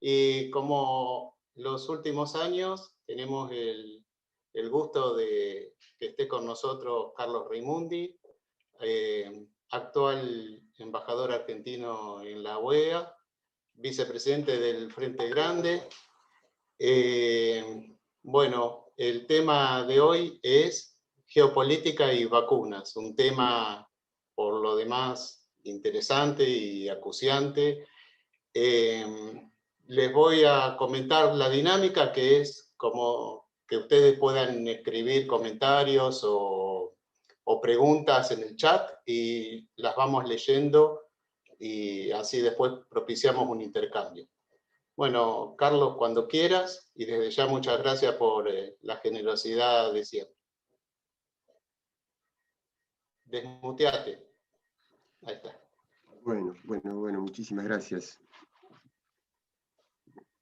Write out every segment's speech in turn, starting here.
Y como los últimos años tenemos el gusto de que esté con nosotros Carlos Raimundi, actual embajador argentino en la OEA, vicepresidente del Frente Grande. Bueno, el tema de hoy es geopolítica y vacunas, un tema por lo demás interesante y acuciante. Les voy a comentar la dinámica, que es como que ustedes puedan escribir comentarios o preguntas en el chat y las vamos leyendo y así después propiciamos un intercambio. Bueno, Carlos, cuando quieras, y desde ya muchas gracias por la generosidad de siempre. Desmuteate. Ahí está. Bueno, muchísimas gracias.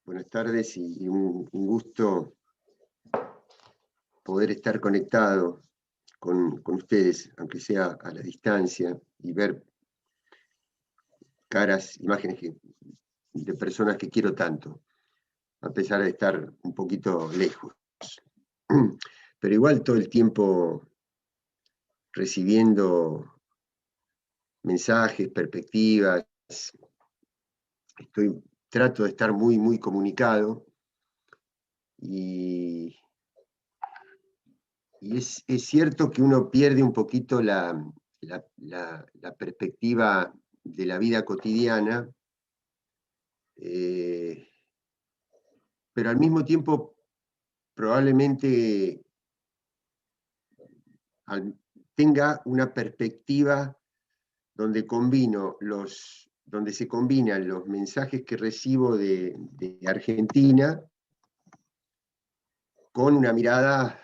Buenas tardes y un gusto poder estar conectado con ustedes, aunque sea a la distancia, y ver caras, imágenes de personas que quiero tanto, a pesar de estar un poquito lejos. Pero igual todo el tiempo recibiendo mensajes, perspectivas, trato de estar muy comunicado, y es cierto que uno pierde un poquito la perspectiva de la vida cotidiana, pero al mismo tiempo probablemente tenga una perspectiva donde se combinan los mensajes que recibo de Argentina con una mirada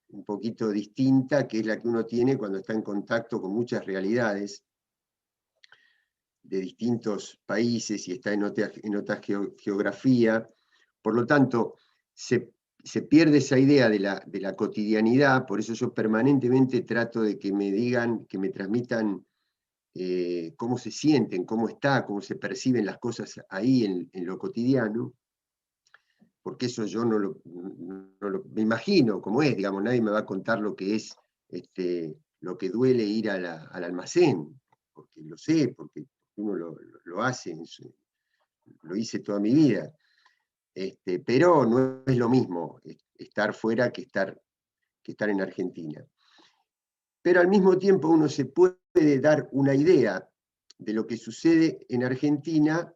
un poquito distinta, que es la que uno tiene cuando está en contacto con muchas realidades de distintos países y está en otra geografía. Por lo tanto, se pierde esa idea de la cotidianidad. Por eso yo permanentemente trato de que me digan, que me transmitan cómo se sienten, cómo se perciben las cosas ahí en lo cotidiano, porque eso yo me imagino cómo es, digamos, nadie me va a contar lo que es lo que duele ir al almacén, porque lo sé, porque uno lo hace, lo hice toda mi vida. Pero no es lo mismo estar fuera que estar en Argentina. Pero al mismo tiempo uno se puede dar una idea de lo que sucede en Argentina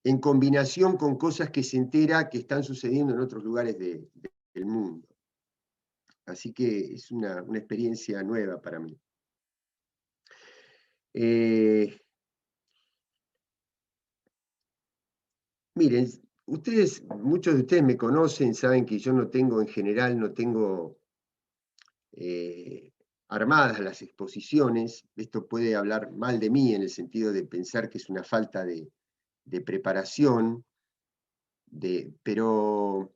en combinación con cosas que se entera que están sucediendo en otros lugares del mundo. Así que es una experiencia nueva para mí. Miren, muchos de ustedes me conocen, saben que yo en general no tengo armadas las exposiciones. Esto puede hablar mal de mí en el sentido de pensar que es una falta de preparación, pero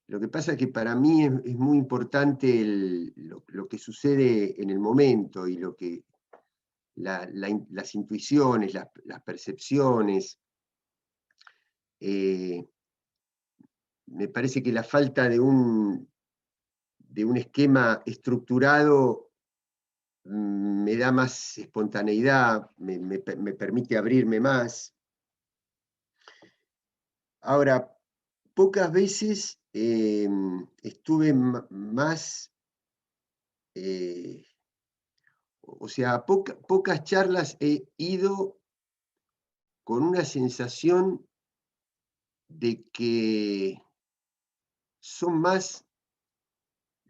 lo que pasa es que para mí es muy importante lo que sucede en el momento y las intuiciones, las percepciones. Me parece que la falta de un esquema estructurado me da más espontaneidad, me permite abrirme más. Ahora, pocas veces estuve más, o sea, pocas charlas he ido con una sensación de que son más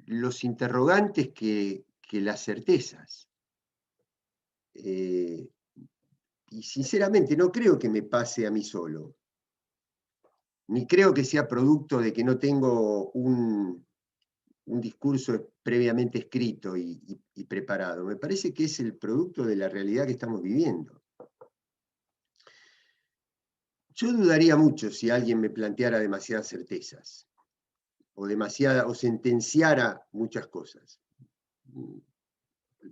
los interrogantes que las certezas. Y sinceramente no creo que me pase a mí solo, ni creo que sea producto de que no tengo un discurso previamente escrito y preparado. Me parece que es el producto de la realidad que estamos viviendo. Yo dudaría mucho si alguien me planteara demasiadas certezas, o sentenciara muchas cosas.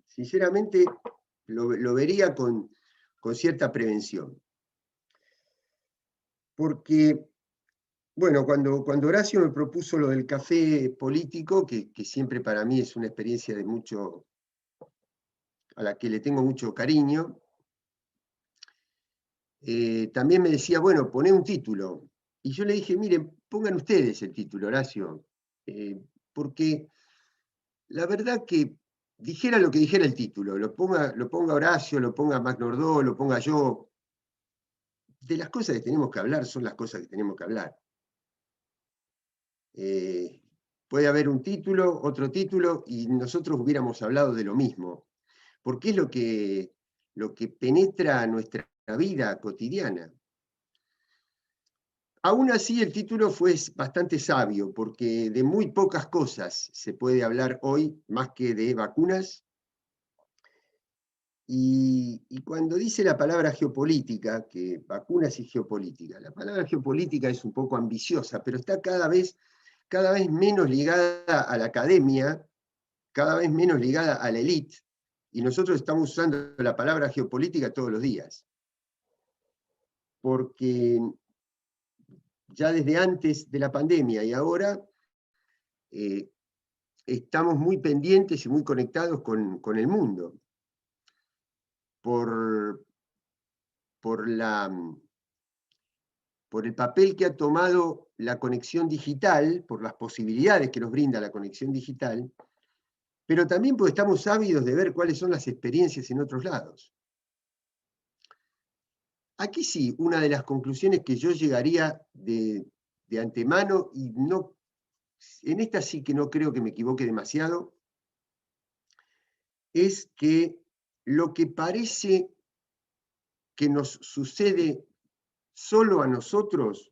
Sinceramente, lo vería con cierta prevención. porque, bueno, cuando Horacio me propuso lo del café político, que siempre para mí es una experiencia a la que le tengo mucho cariño, también me decía, bueno, poné un título. Y yo le dije, miren, pongan ustedes el título, Horacio, porque la verdad que dijera lo que dijera el título, lo ponga Horacio, lo ponga Mac Nordó, lo ponga yo, de las cosas que tenemos que hablar son las cosas que tenemos que hablar. Puede haber un título, otro título, y nosotros hubiéramos hablado de lo mismo, porque es lo que penetra nuestra vida cotidiana. Aún así, el título fue bastante sabio, porque de muy pocas cosas se puede hablar hoy, más que de vacunas. Y cuando dice la palabra geopolítica, que vacunas y geopolítica, la palabra geopolítica es un poco ambiciosa, pero está cada vez menos ligada a la academia, cada vez menos ligada a la élite, y nosotros estamos usando la palabra geopolítica todos los días. Porque ya desde antes de la pandemia y ahora estamos muy pendientes y muy conectados con el mundo. Por el papel que ha tomado la conexión digital, por las posibilidades que nos brinda la conexión digital, pero también porque estamos ávidos de ver cuáles son las experiencias en otros lados. Aquí sí, una de las conclusiones que yo llegaría de antemano, y no, en esta sí que no creo que me equivoque demasiado, es que lo que parece que nos sucede solo a nosotros,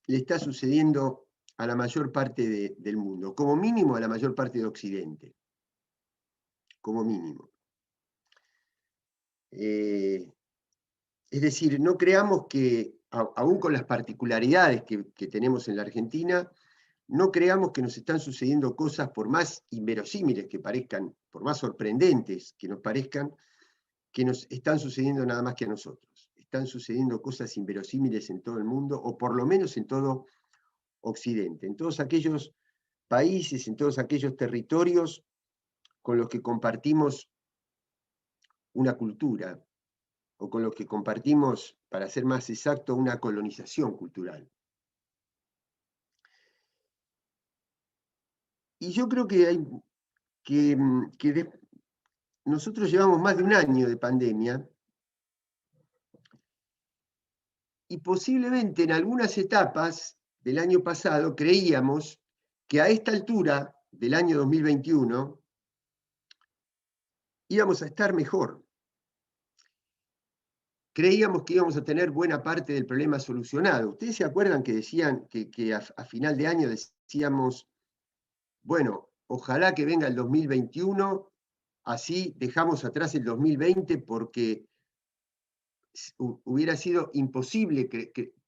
le está sucediendo a la mayor parte del mundo, como mínimo a la mayor parte de Occidente, como mínimo. Es decir, no creamos que, aún con las particularidades que tenemos en la Argentina, no creamos que nos están sucediendo cosas, por más inverosímiles que parezcan, por más sorprendentes que nos parezcan, que nos están sucediendo nada más que a nosotros. Están sucediendo cosas inverosímiles en todo el mundo, o por lo menos en todo Occidente, en todos aquellos países, en todos aquellos territorios con los que compartimos una cultura, o con los que compartimos, para ser más exacto, una colonización cultural. Y yo creo que nosotros llevamos más de un año de pandemia, y posiblemente en algunas etapas del año pasado creíamos que a esta altura del año 2021 íbamos a estar mejor. Creíamos que íbamos a tener buena parte del problema solucionado. ¿Ustedes se acuerdan que decían que a final de año decíamos, bueno, ojalá que venga el 2021, así dejamos atrás el 2020, porque hubiera sido imposible,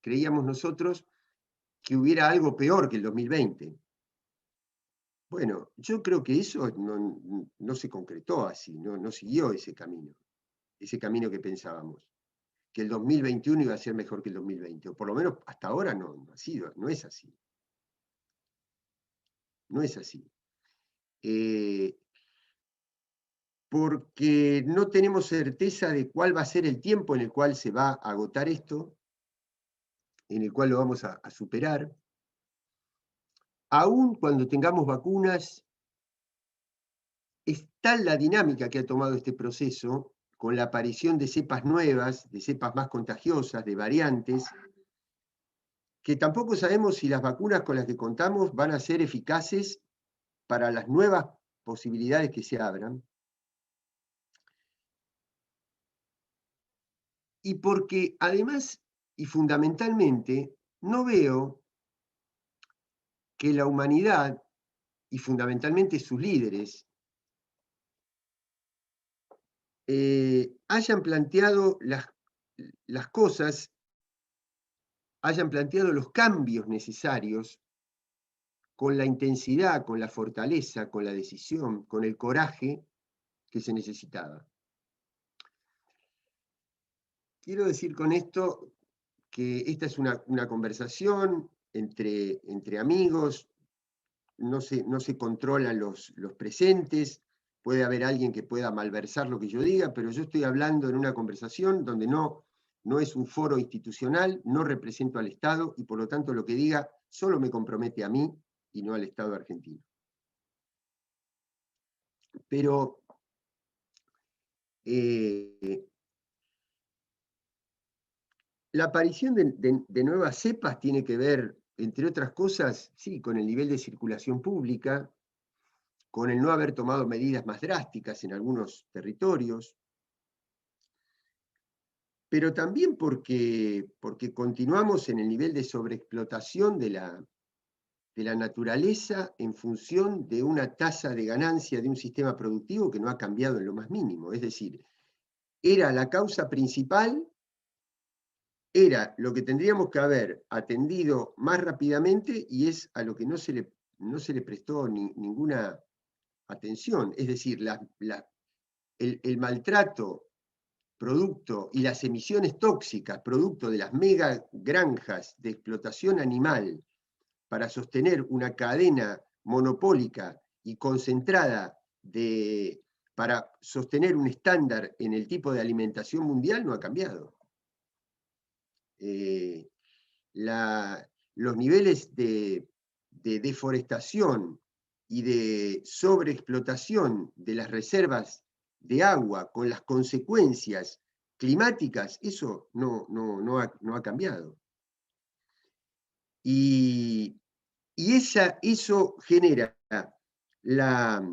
creíamos nosotros, que hubiera algo peor que el 2020? Bueno, yo creo que eso no se concretó así, no siguió ese camino que pensábamos, que el 2021 iba a ser mejor que el 2020, o por lo menos hasta ahora no es así. No es así. Porque no tenemos certeza de cuál va a ser el tiempo en el cual se va a agotar esto, en el cual lo vamos a superar. Aún cuando tengamos vacunas, es tal la dinámica que ha tomado este proceso, con la aparición de cepas nuevas, de cepas más contagiosas, de variantes, que tampoco sabemos si las vacunas con las que contamos van a ser eficaces para las nuevas posibilidades que se abran. Y porque además y fundamentalmente no veo que la humanidad, y fundamentalmente sus líderes, hayan planteado las cosas, hayan planteado los cambios necesarios con la intensidad, con la fortaleza, con la decisión, con el coraje que se necesitaba. quiero decir con esto que esta es una conversación entre amigos, no se controlan los presentes, puede haber alguien que pueda malversar lo que yo diga, pero yo estoy hablando en una conversación donde no es un foro institucional, no represento al Estado y por lo tanto lo que diga solo me compromete a mí y no al Estado argentino. Pero la aparición de nuevas cepas tiene que ver, entre otras cosas, sí, con el nivel de circulación pública, con el no haber tomado medidas más drásticas en algunos territorios, pero también porque continuamos en el nivel de sobreexplotación de la naturaleza en función de una tasa de ganancia de un sistema productivo que no ha cambiado en lo más mínimo. Es decir, era la causa principal, era lo que tendríamos que haber atendido más rápidamente y es a lo que no se le prestó ninguna atención. Es decir, el maltrato producto y las emisiones tóxicas producto de las mega granjas de explotación animal para sostener una cadena monopólica y concentrada para sostener un estándar en el tipo de alimentación mundial no ha cambiado. Los niveles de deforestación y de sobreexplotación de las reservas de agua con las consecuencias climáticas, eso no ha cambiado. Y eso genera la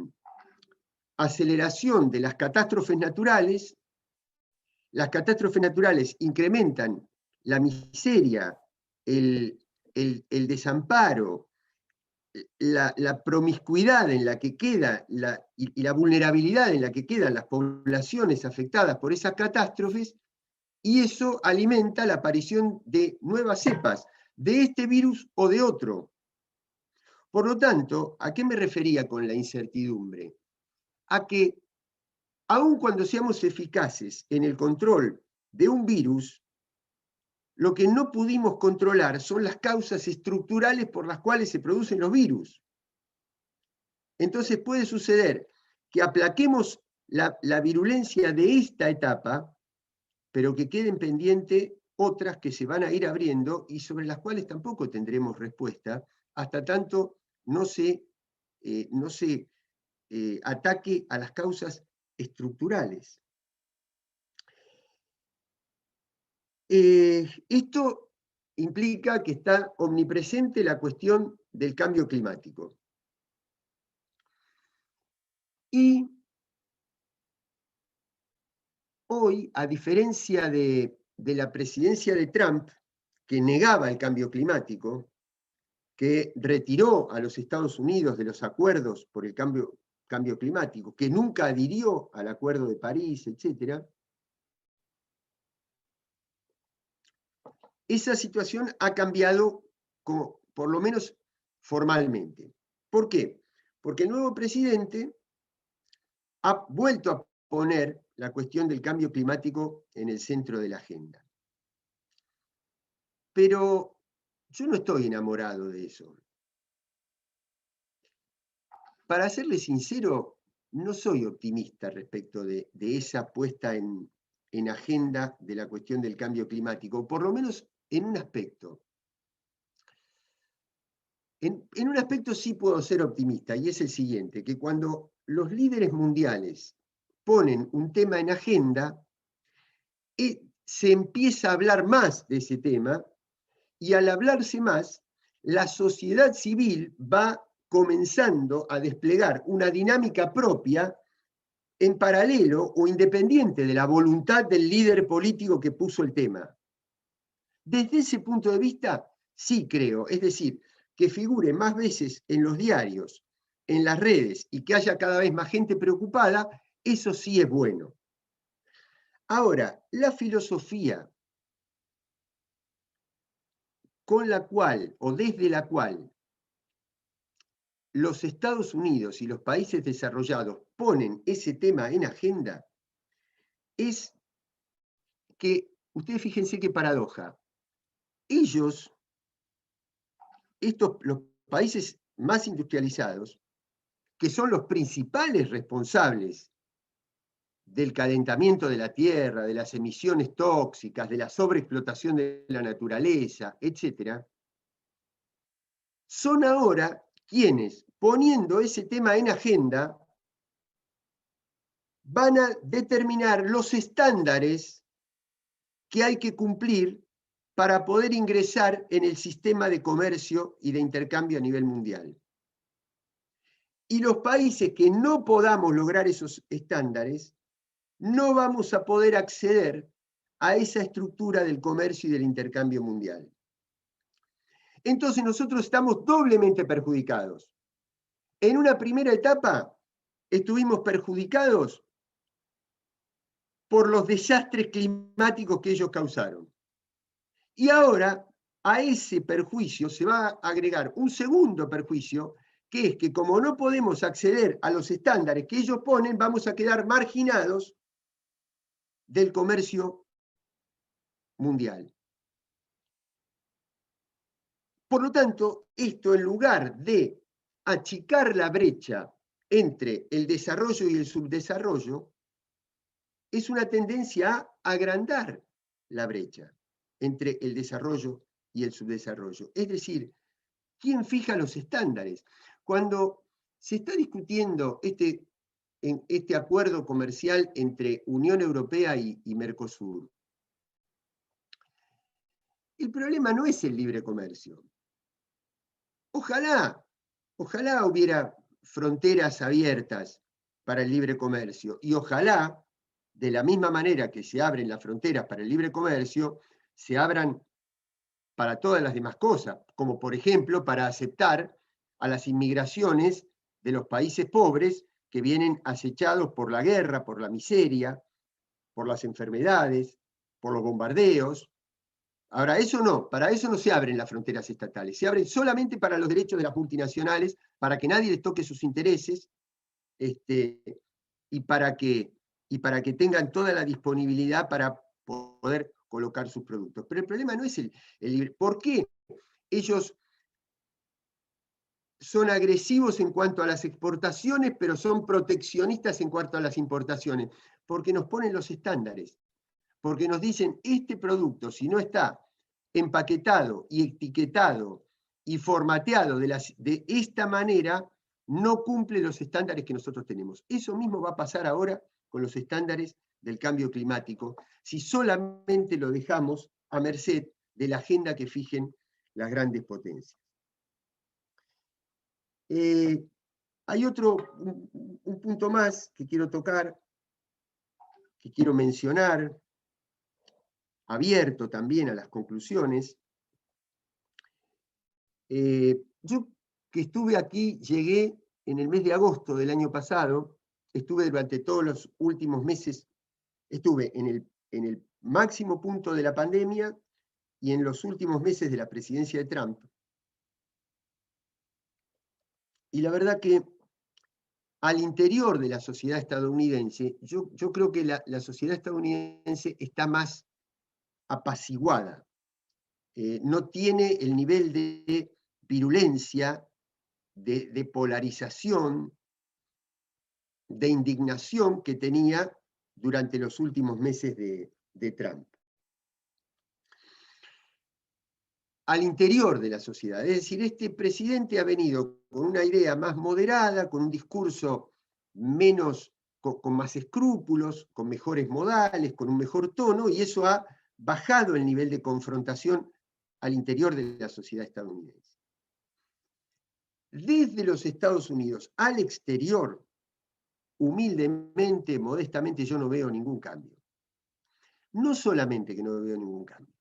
aceleración de las catástrofes naturales. Las catástrofes naturales incrementan la miseria, el desamparo, la promiscuidad en la que queda y la vulnerabilidad en la que quedan las poblaciones afectadas por esas catástrofes, y eso alimenta la aparición de nuevas cepas, de este virus o de otro. Por lo tanto, ¿a qué me refería con la incertidumbre? A que, aun cuando seamos eficaces en el control de un virus, lo que no pudimos controlar son las causas estructurales por las cuales se producen los virus. Entonces puede suceder que aplaquemos la virulencia de esta etapa, pero que queden pendientes otras que se van a ir abriendo y sobre las cuales tampoco tendremos respuesta hasta tanto no se ataque a las causas estructurales. Esto implica que está omnipresente la cuestión del cambio climático. Y hoy, a diferencia de la presidencia de Trump, que negaba el cambio climático, que retiró a los Estados Unidos de los acuerdos por el cambio climático, que nunca adhirió al Acuerdo de París, etc., esa situación ha cambiado, por lo menos formalmente. ¿Por qué? Porque el nuevo presidente ha vuelto a poner la cuestión del cambio climático en el centro de la agenda. Pero yo no estoy enamorado de eso. Para serle sincero, no soy optimista respecto de esa puesta en agenda de la cuestión del cambio climático, por lo menos en un aspecto. En un aspecto sí puedo ser optimista, y es el siguiente, que cuando los líderes mundiales ponen un tema en agenda, se empieza a hablar más de ese tema, y al hablarse más, la sociedad civil va comenzando a desplegar una dinámica propia en paralelo o independiente de la voluntad del líder político que puso el tema. Desde ese punto de vista, sí creo, es decir, que figure más veces en los diarios, en las redes y que haya cada vez más gente preocupada, eso sí es bueno. Ahora, la filosofía con la cual o desde la cual los Estados Unidos y los países desarrollados ponen ese tema en agenda es que ustedes fíjense qué paradoja. Los países más industrializados, que son los principales responsables del calentamiento de la Tierra, de las emisiones tóxicas, de la sobreexplotación de la naturaleza, etc., son ahora quienes, poniendo ese tema en agenda, van a determinar los estándares que hay que cumplir para poder ingresar en el sistema de comercio y de intercambio a nivel mundial. Y los países que no podamos lograr esos estándares, no vamos a poder acceder a esa estructura del comercio y del intercambio mundial. Entonces nosotros estamos doblemente perjudicados. En una primera etapa estuvimos perjudicados por los desastres climáticos que ellos causaron. Y ahora a ese perjuicio se va a agregar un segundo perjuicio, que es que como no podemos acceder a los estándares que ellos ponen, vamos a quedar marginados del comercio mundial. Por lo tanto, esto, en lugar de achicar la brecha entre el desarrollo y el subdesarrollo, es una tendencia a agrandar la brecha entre el desarrollo y el subdesarrollo. Es decir, ¿quién fija los estándares? Cuando se está discutiendo este acuerdo comercial entre Unión Europea y Mercosur, el problema no es el libre comercio. Ojalá hubiera fronteras abiertas para el libre comercio, y ojalá, de la misma manera que se abren las fronteras para el libre comercio, se abran para todas las demás cosas, como por ejemplo para aceptar a las inmigraciones de los países pobres que vienen acechados por la guerra, por la miseria, por las enfermedades, por los bombardeos. Ahora, para eso no se abren las fronteras estatales, se abren solamente para los derechos de las multinacionales, para que nadie les toque sus intereses, y para que tengan toda la disponibilidad para poder colocar sus productos. Pero el problema no es el libre. ¿Por qué ellos son agresivos en cuanto a las exportaciones, pero son proteccionistas en cuanto a las importaciones? Porque nos ponen los estándares. Porque nos dicen, este producto, si no está empaquetado y etiquetado y formateado de esta manera, no cumple los estándares que nosotros tenemos. Eso mismo va a pasar ahora con los estándares del cambio climático, si solamente lo dejamos a merced de la agenda que fijen las grandes potencias. Hay un punto más que quiero tocar, que quiero mencionar, abierto también a las conclusiones. Yo que estuve aquí, llegué en el mes de agosto del año pasado, estuve durante todos los últimos meses, estuve en el máximo punto de la pandemia y en los últimos meses de la presidencia de Trump. Y la verdad que al interior de la sociedad estadounidense, yo creo que la sociedad estadounidense está más apaciguada. No tiene el nivel de virulencia, de polarización, de indignación que tenía durante los últimos meses de Trump. Al interior de la sociedad, es decir, este presidente ha venido con una idea más moderada, con un discurso con más escrúpulos, con mejores modales, con un mejor tono, y eso ha bajado el nivel de confrontación al interior de la sociedad estadounidense. Desde los Estados Unidos al exterior, humildemente, modestamente, yo no veo ningún cambio. No solamente que no veo ningún cambio,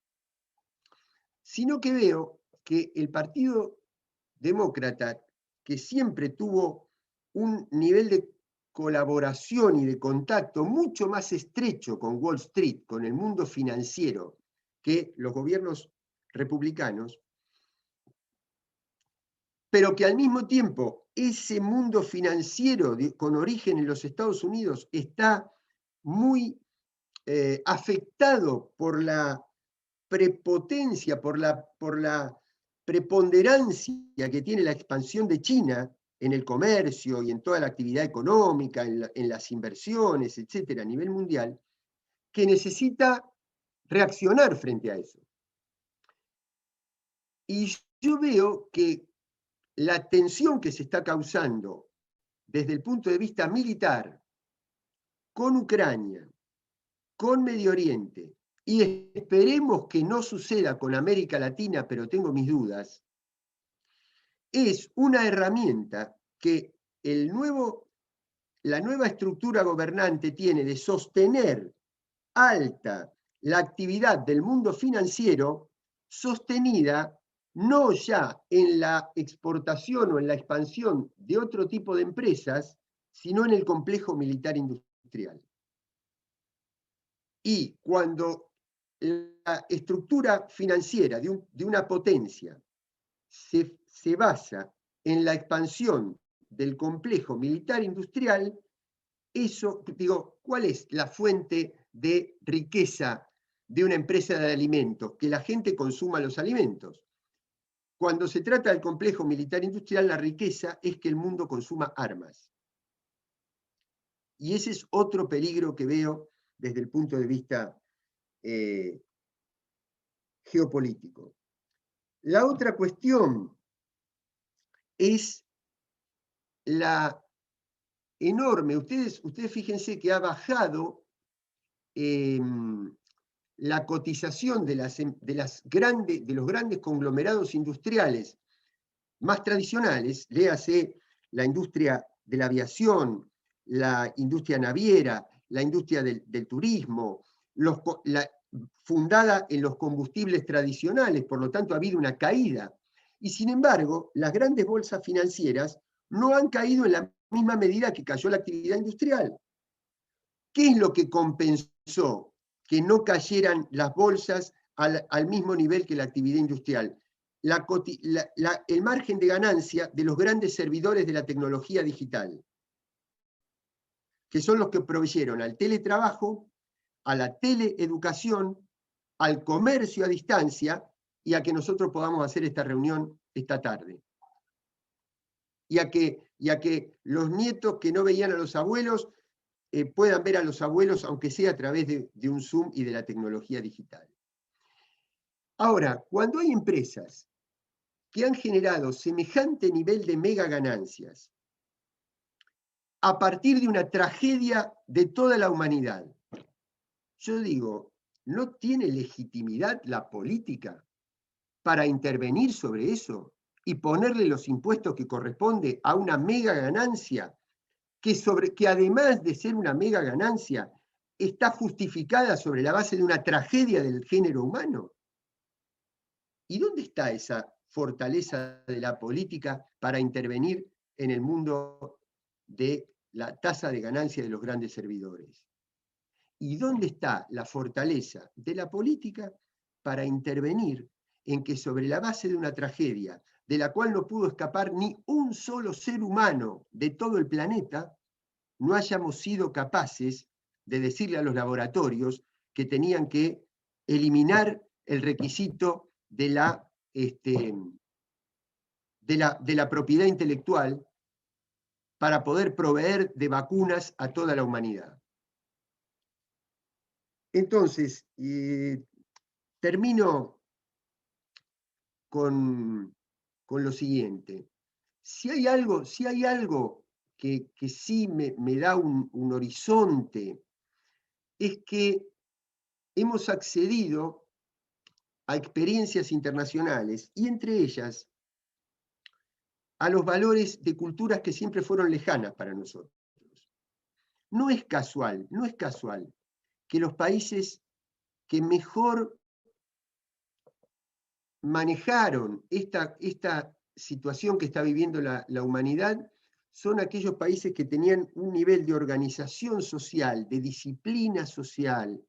sino que veo que el Partido Demócrata, que siempre tuvo un nivel de colaboración y de contacto mucho más estrecho con Wall Street, con el mundo financiero, que los gobiernos republicanos, pero que al mismo tiempo ese mundo financiero con origen en los Estados Unidos está muy afectado por la prepotencia, por la preponderancia que tiene la expansión de China en el comercio y en toda la actividad económica, en las inversiones, etcétera, a nivel mundial, que necesita reaccionar frente a eso. Y yo veo que la tensión que se está causando desde el punto de vista militar con Ucrania, con Medio Oriente, y esperemos que no suceda con América Latina, pero tengo mis dudas, es una herramienta que la nueva estructura gobernante tiene de sostener alta la actividad del mundo financiero, sostenida no ya en la exportación o en la expansión de otro tipo de empresas, sino en el complejo militar industrial. Y cuando la estructura financiera de una potencia se basa en la expansión del complejo militar industrial, eso, digo, ¿cuál es la fuente de riqueza de una empresa de alimentos? Que la gente consuma los alimentos. Cuando se trata del complejo militar industrial, la riqueza es que el mundo consuma armas. Y ese es otro peligro que veo desde el punto de vista geopolítico. La otra cuestión es la enorme, ustedes fíjense que ha bajado la cotización de los grandes conglomerados industriales más tradicionales, léase la industria de la aviación, la industria naviera, la industria del turismo, fundada en los combustibles tradicionales, por lo tanto ha habido una caída. Y sin embargo, las grandes bolsas financieras no han caído en la misma medida que cayó la actividad industrial. ¿Qué es lo que compensó que no cayeran las bolsas al mismo nivel que la actividad industrial? El margen de ganancia de los grandes servidores de la tecnología digital, que son los que proveyeron al teletrabajo, a la teleeducación, al comercio a distancia y a que nosotros podamos hacer esta reunión esta tarde. Y a que los nietos que no veían a los abuelos puedan ver a los abuelos, aunque sea a través de un Zoom y de la tecnología digital. Ahora, cuando hay empresas que han generado semejante nivel de mega ganancias a partir de una tragedia de toda la humanidad, yo digo, ¿no tiene legitimidad la política para intervenir sobre eso y ponerle los impuestos que corresponde a una mega ganancia que además de ser una mega ganancia, está justificada sobre la base de una tragedia del género humano? ¿Y dónde está esa fortaleza de la política para intervenir en el mundo de la tasa de ganancia de los grandes servidores? ¿Y dónde está la fortaleza de la política para intervenir en que sobre la base de una tragedia de la cual no pudo escapar ni un solo ser humano de todo el planeta, no hayamos sido capaces de decirle a los laboratorios que tenían que eliminar el requisito de la propiedad intelectual para poder proveer de vacunas a toda la humanidad? Entonces, termino con lo siguiente. Si hay algo que sí me da un horizonte, es que hemos accedido a experiencias internacionales, y entre ellas a los valores de culturas que siempre fueron lejanas para nosotros. No es casual que los países que mejor manejaron esta situación que está viviendo la humanidad son aquellos países que tenían un nivel de organización social, de disciplina social,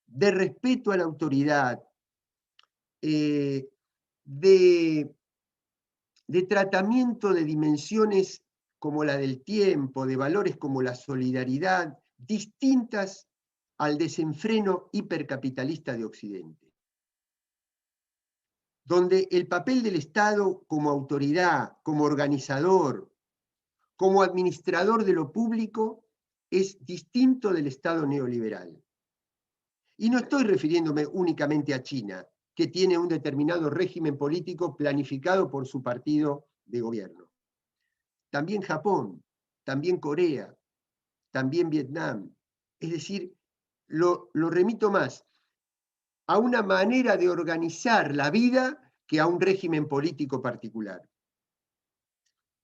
de respeto a la autoridad, de tratamiento de dimensiones como la del tiempo, de valores como la solidaridad, distintas al desenfreno hipercapitalista de Occidente, donde el papel del Estado como autoridad, como organizador, como administrador de lo público, es distinto del Estado neoliberal. Y no estoy refiriéndome únicamente a China, que tiene un determinado régimen político planificado por su partido de gobierno. También Japón, también Corea, también Vietnam. Es decir, lo remito más a una manera de organizar la vida que a un régimen político particular.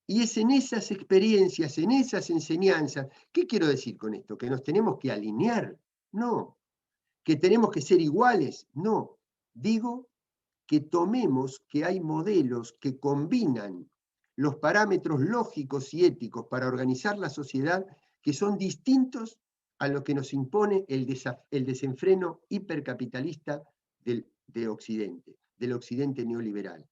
Y es en esas experiencias, en esas enseñanzas, ¿qué quiero decir con esto? ¿Que nos tenemos que alinear? No. ¿Que tenemos que ser iguales? No. Digo que tomemos que hay modelos que combinan los parámetros lógicos y éticos para organizar la sociedad que son distintos a lo que nos impone el desenfreno hipercapitalista del Occidente neoliberal.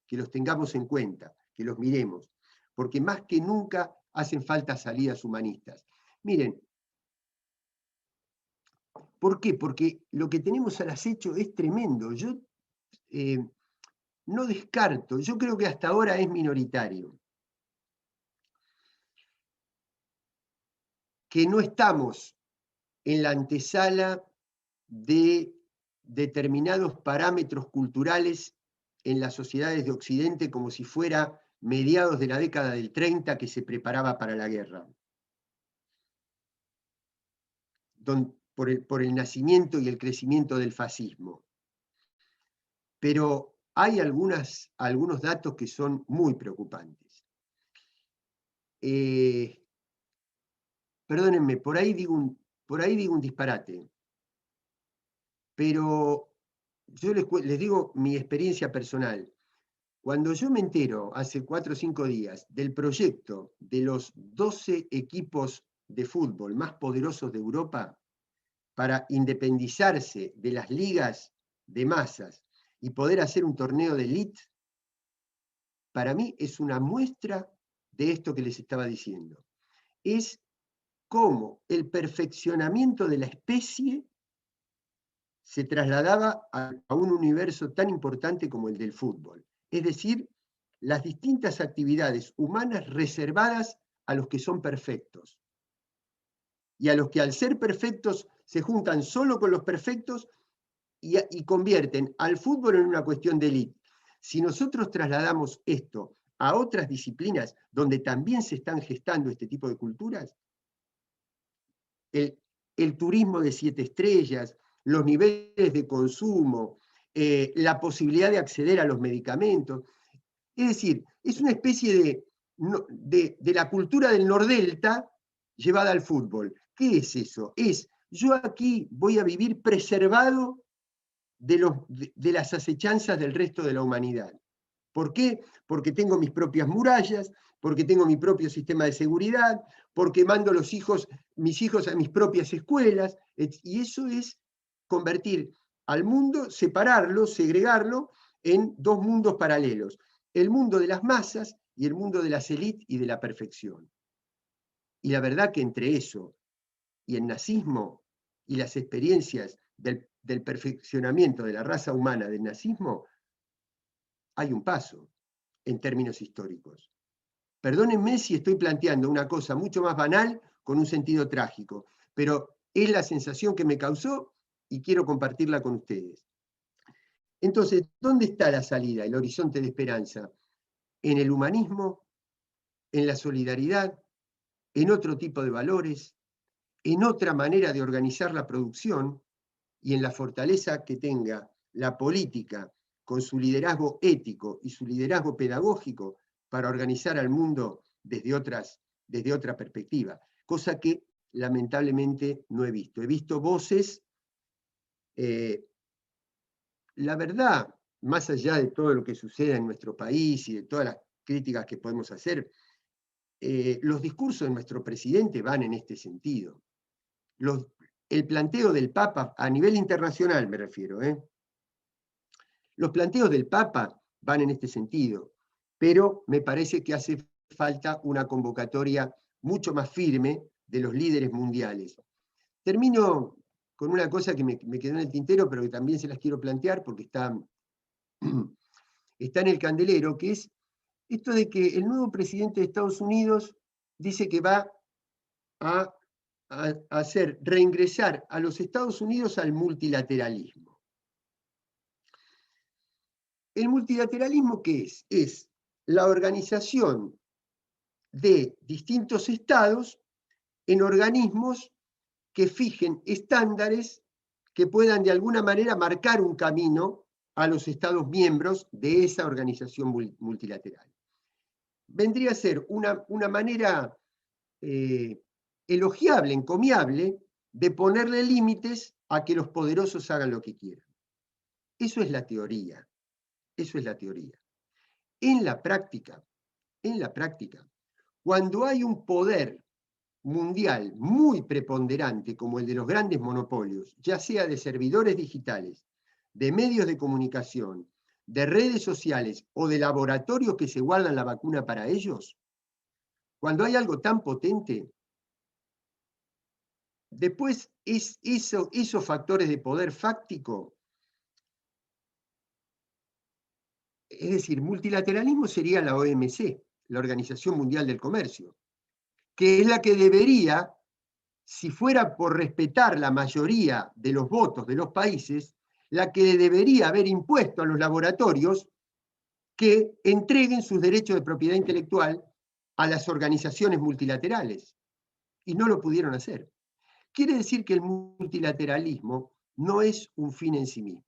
Que los tengamos en cuenta, que los miremos, porque más que nunca hacen falta salidas humanistas. Miren, ¿por qué? Porque lo que tenemos al acecho es tremendo. Yo no descarto, yo creo que hasta ahora es minoritario, que no estamos en la antesala de determinados parámetros culturales en las sociedades de Occidente como si fuera mediados de la década del 30 que se preparaba para la guerra. Por el nacimiento y el crecimiento del fascismo. Pero hay algunos datos que son muy preocupantes. Perdónenme, por ahí digo un disparate, pero yo les digo mi experiencia personal. Cuando yo me entero hace 4 o 5 días del proyecto de los 12 equipos de fútbol más poderosos de Europa para independizarse de las ligas de masas y poder hacer un torneo de elite, para mí es una muestra de esto que les estaba diciendo. Es cómo el perfeccionamiento de la especie se trasladaba a un universo tan importante como el del fútbol. Es decir, las distintas actividades humanas reservadas a los que son perfectos. Y a los que al ser perfectos se juntan solo con los perfectos y convierten al fútbol en una cuestión de élite. Si nosotros trasladamos esto a otras disciplinas donde también se están gestando este tipo de culturas, el turismo de 7 estrellas, los niveles de consumo, la posibilidad de acceder a los medicamentos. Es decir, es una especie de la cultura del Nordelta llevada al fútbol. ¿Qué es eso? Es, yo aquí voy a vivir preservado de las acechanzas del resto de la humanidad. ¿Por qué? Porque tengo mis propias murallas, porque tengo mi propio sistema de seguridad, porque mando mis hijos a mis propias escuelas, y eso es convertir al mundo, separarlo, segregarlo en 2 mundos paralelos, el mundo de las masas y el mundo de las élites y de la perfección. Y la verdad que entre eso y el nazismo y las experiencias del perfeccionamiento de la raza humana del nazismo, hay un paso en términos históricos. Perdónenme si estoy planteando una cosa mucho más banal con un sentido trágico, pero es la sensación que me causó y quiero compartirla con ustedes. Entonces, ¿dónde está la salida, el horizonte de esperanza? En el humanismo, en la solidaridad, en otro tipo de valores, en otra manera de organizar la producción y en la fortaleza que tenga la política con su liderazgo ético y su liderazgo pedagógico para organizar al mundo desde otra perspectiva, cosa que lamentablemente no he visto. He visto voces, la verdad, más allá de todo lo que suceda en nuestro país y de todas las críticas que podemos hacer, los discursos de nuestro presidente van en este sentido. El planteo del Papa, a nivel internacional me refiero, los planteos del Papa van en este sentido, pero me parece que hace falta una convocatoria mucho más firme de los líderes mundiales. Termino con una cosa que me quedó en el tintero, pero que también se las quiero plantear porque está en el candelero, que es esto de que el nuevo presidente de Estados Unidos dice que va a hacer reingresar a los Estados Unidos al multilateralismo. ¿El multilateralismo qué es? Es la organización de distintos estados en organismos que fijen estándares que puedan de alguna manera marcar un camino a los estados miembros de esa organización multilateral. Vendría a ser una manera elogiable, encomiable, de ponerle límites a que los poderosos hagan lo que quieran. Eso es la teoría. Eso es la teoría. En la práctica, cuando hay un poder mundial muy preponderante como el de los grandes monopolios, ya sea de servidores digitales, de medios de comunicación, de redes sociales o de laboratorios que se guardan la vacuna para ellos, cuando hay algo tan potente, después esos factores de poder fáctico, es decir, multilateralismo sería la OMC, la Organización Mundial del Comercio, que es la que debería, si fuera por respetar la mayoría de los votos de los países, la que debería haber impuesto a los laboratorios que entreguen sus derechos de propiedad intelectual a las organizaciones multilaterales. Y no lo pudieron hacer. Quiere decir que el multilateralismo no es un fin en sí mismo.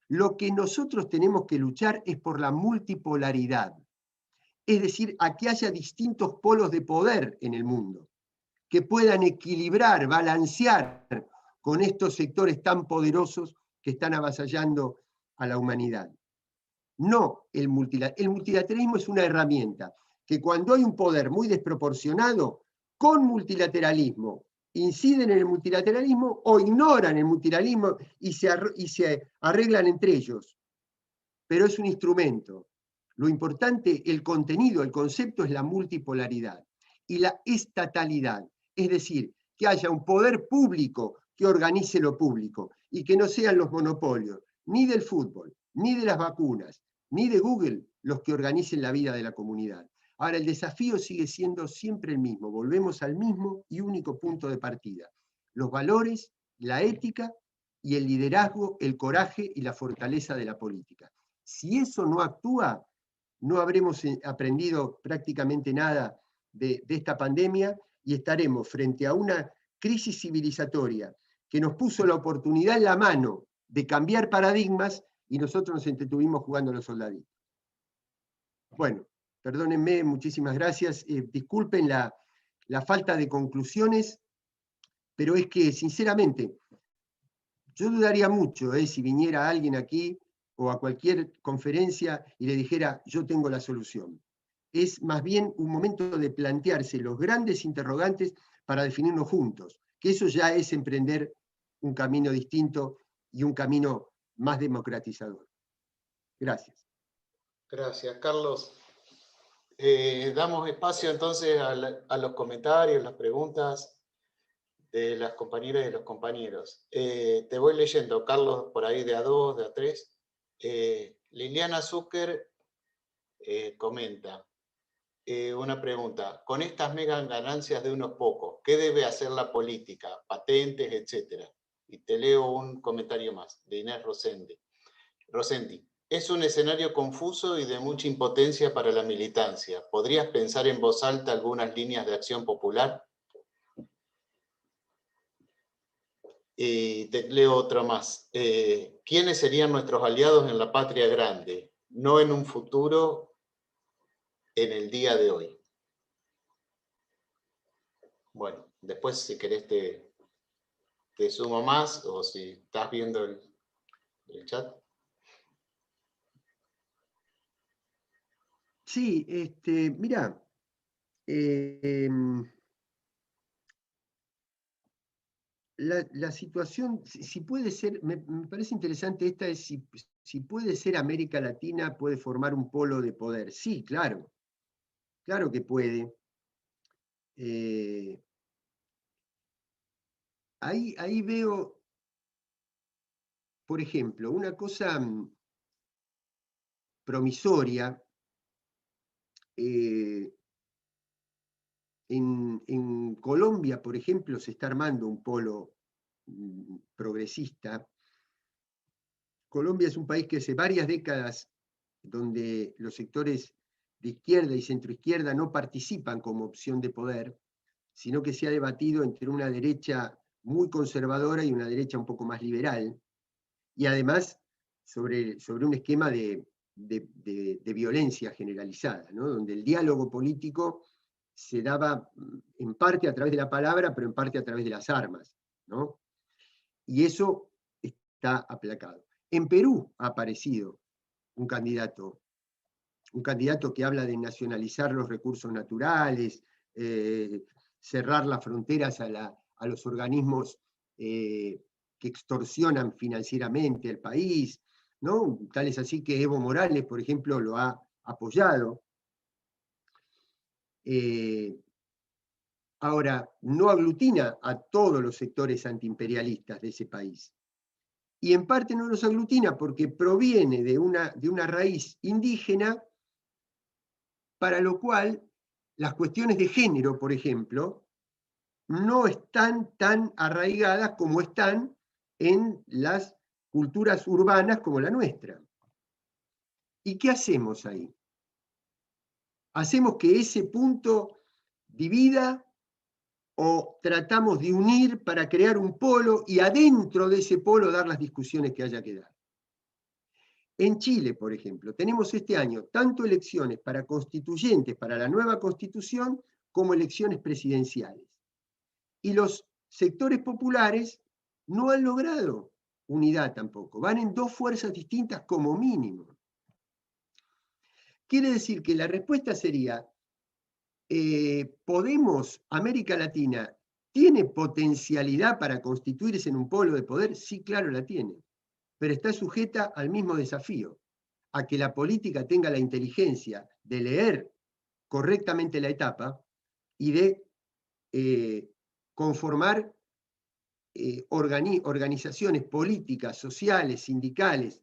Lo que nosotros tenemos que luchar es por la multipolaridad, es decir, a que haya distintos polos de poder en el mundo, que puedan equilibrar, balancear con estos sectores tan poderosos que están avasallando a la humanidad. No, el multilateralismo es una herramienta que cuando hay un poder muy desproporcionado, con multilateralismo, inciden en el multilateralismo o ignoran el multilateralismo y se arreglan entre ellos. Pero es un instrumento. Lo importante, el contenido, el concepto es la multipolaridad y la estatalidad. Es decir, que haya un poder público que organice lo público y que no sean los monopolios, ni del fútbol, ni de las vacunas, ni de Google los que organicen la vida de la comunidad. Ahora, el desafío sigue siendo siempre el mismo. Volvemos al mismo y único punto de partida. Los valores, la ética y el liderazgo, el coraje y la fortaleza de la política. Si eso no actúa, no habremos aprendido prácticamente nada de esta pandemia y estaremos frente a una crisis civilizatoria que nos puso la oportunidad en la mano de cambiar paradigmas y nosotros nos entretuvimos jugando a los soldaditos. Bueno, perdónenme, muchísimas gracias. Disculpen la falta de conclusiones, pero es que, sinceramente, yo dudaría mucho si viniera alguien aquí o a cualquier conferencia y le dijera, yo tengo la solución. Es más bien un momento de plantearse los grandes interrogantes para definirnos juntos, que eso ya es emprender un camino distinto y un camino más democratizador. Gracias. Gracias, Carlos. Damos espacio entonces a los comentarios, las preguntas de las compañeras y de los compañeros. Te voy leyendo, Carlos, por ahí de A2, de A3. Liliana Zucker comenta una pregunta. Con estas mega ganancias de unos pocos, ¿qué debe hacer la política? Patentes, etcétera. Y te leo un comentario más, de Inés Rosendi. Es un escenario confuso y de mucha impotencia para la militancia. ¿Podrías pensar en voz alta algunas líneas de acción popular? Y te leo otro más. ¿Quiénes serían nuestros aliados en la patria grande? No en un futuro, en el día de hoy. Bueno, después si querés te sumo más o si estás viendo el chat. Sí, mira, la situación, si puede ser, me parece interesante esta, es si puede ser América Latina, puede formar un polo de poder. Sí, claro, claro que puede. Ahí veo por ejemplo, una cosa promisoria, en Colombia, por ejemplo, se está armando un polo progresista. Colombia es un país que hace varias décadas donde los sectores de izquierda y centroizquierda no participan como opción de poder, sino que se ha debatido entre una derecha muy conservadora y una derecha un poco más liberal, y además sobre un esquema de violencia generalizada, ¿no? Donde el diálogo político se daba en parte a través de la palabra, pero en parte a través de las armas, ¿no? Y eso está aplacado. En Perú ha aparecido un candidato que habla de nacionalizar los recursos naturales, cerrar las fronteras a los organismos que extorsionan financieramente al país, ¿no? Tal es así que Evo Morales, por ejemplo, lo ha apoyado. Ahora, no aglutina a todos los sectores antiimperialistas de ese país. Y en parte no los aglutina porque proviene de una raíz indígena, para lo cual las cuestiones de género, por ejemplo, no están tan arraigadas como están en las culturas urbanas como la nuestra. ¿Y qué hacemos ahí? ¿Hacemos que ese punto divida o tratamos de unir para crear un polo y adentro de ese polo dar las discusiones que haya que dar? En Chile, por ejemplo, tenemos este año tanto elecciones para constituyentes, para la nueva constitución, como elecciones presidenciales. Y los sectores populares no han logrado unidad tampoco, van en dos fuerzas distintas como mínimo. Quiere decir que la respuesta sería, ¿Podemos, América Latina, tiene potencialidad para constituirse en un polo de poder? Sí, claro, la tiene, pero está sujeta al mismo desafío, a que la política tenga la inteligencia de leer correctamente la etapa y de conformar organizaciones políticas, sociales, sindicales,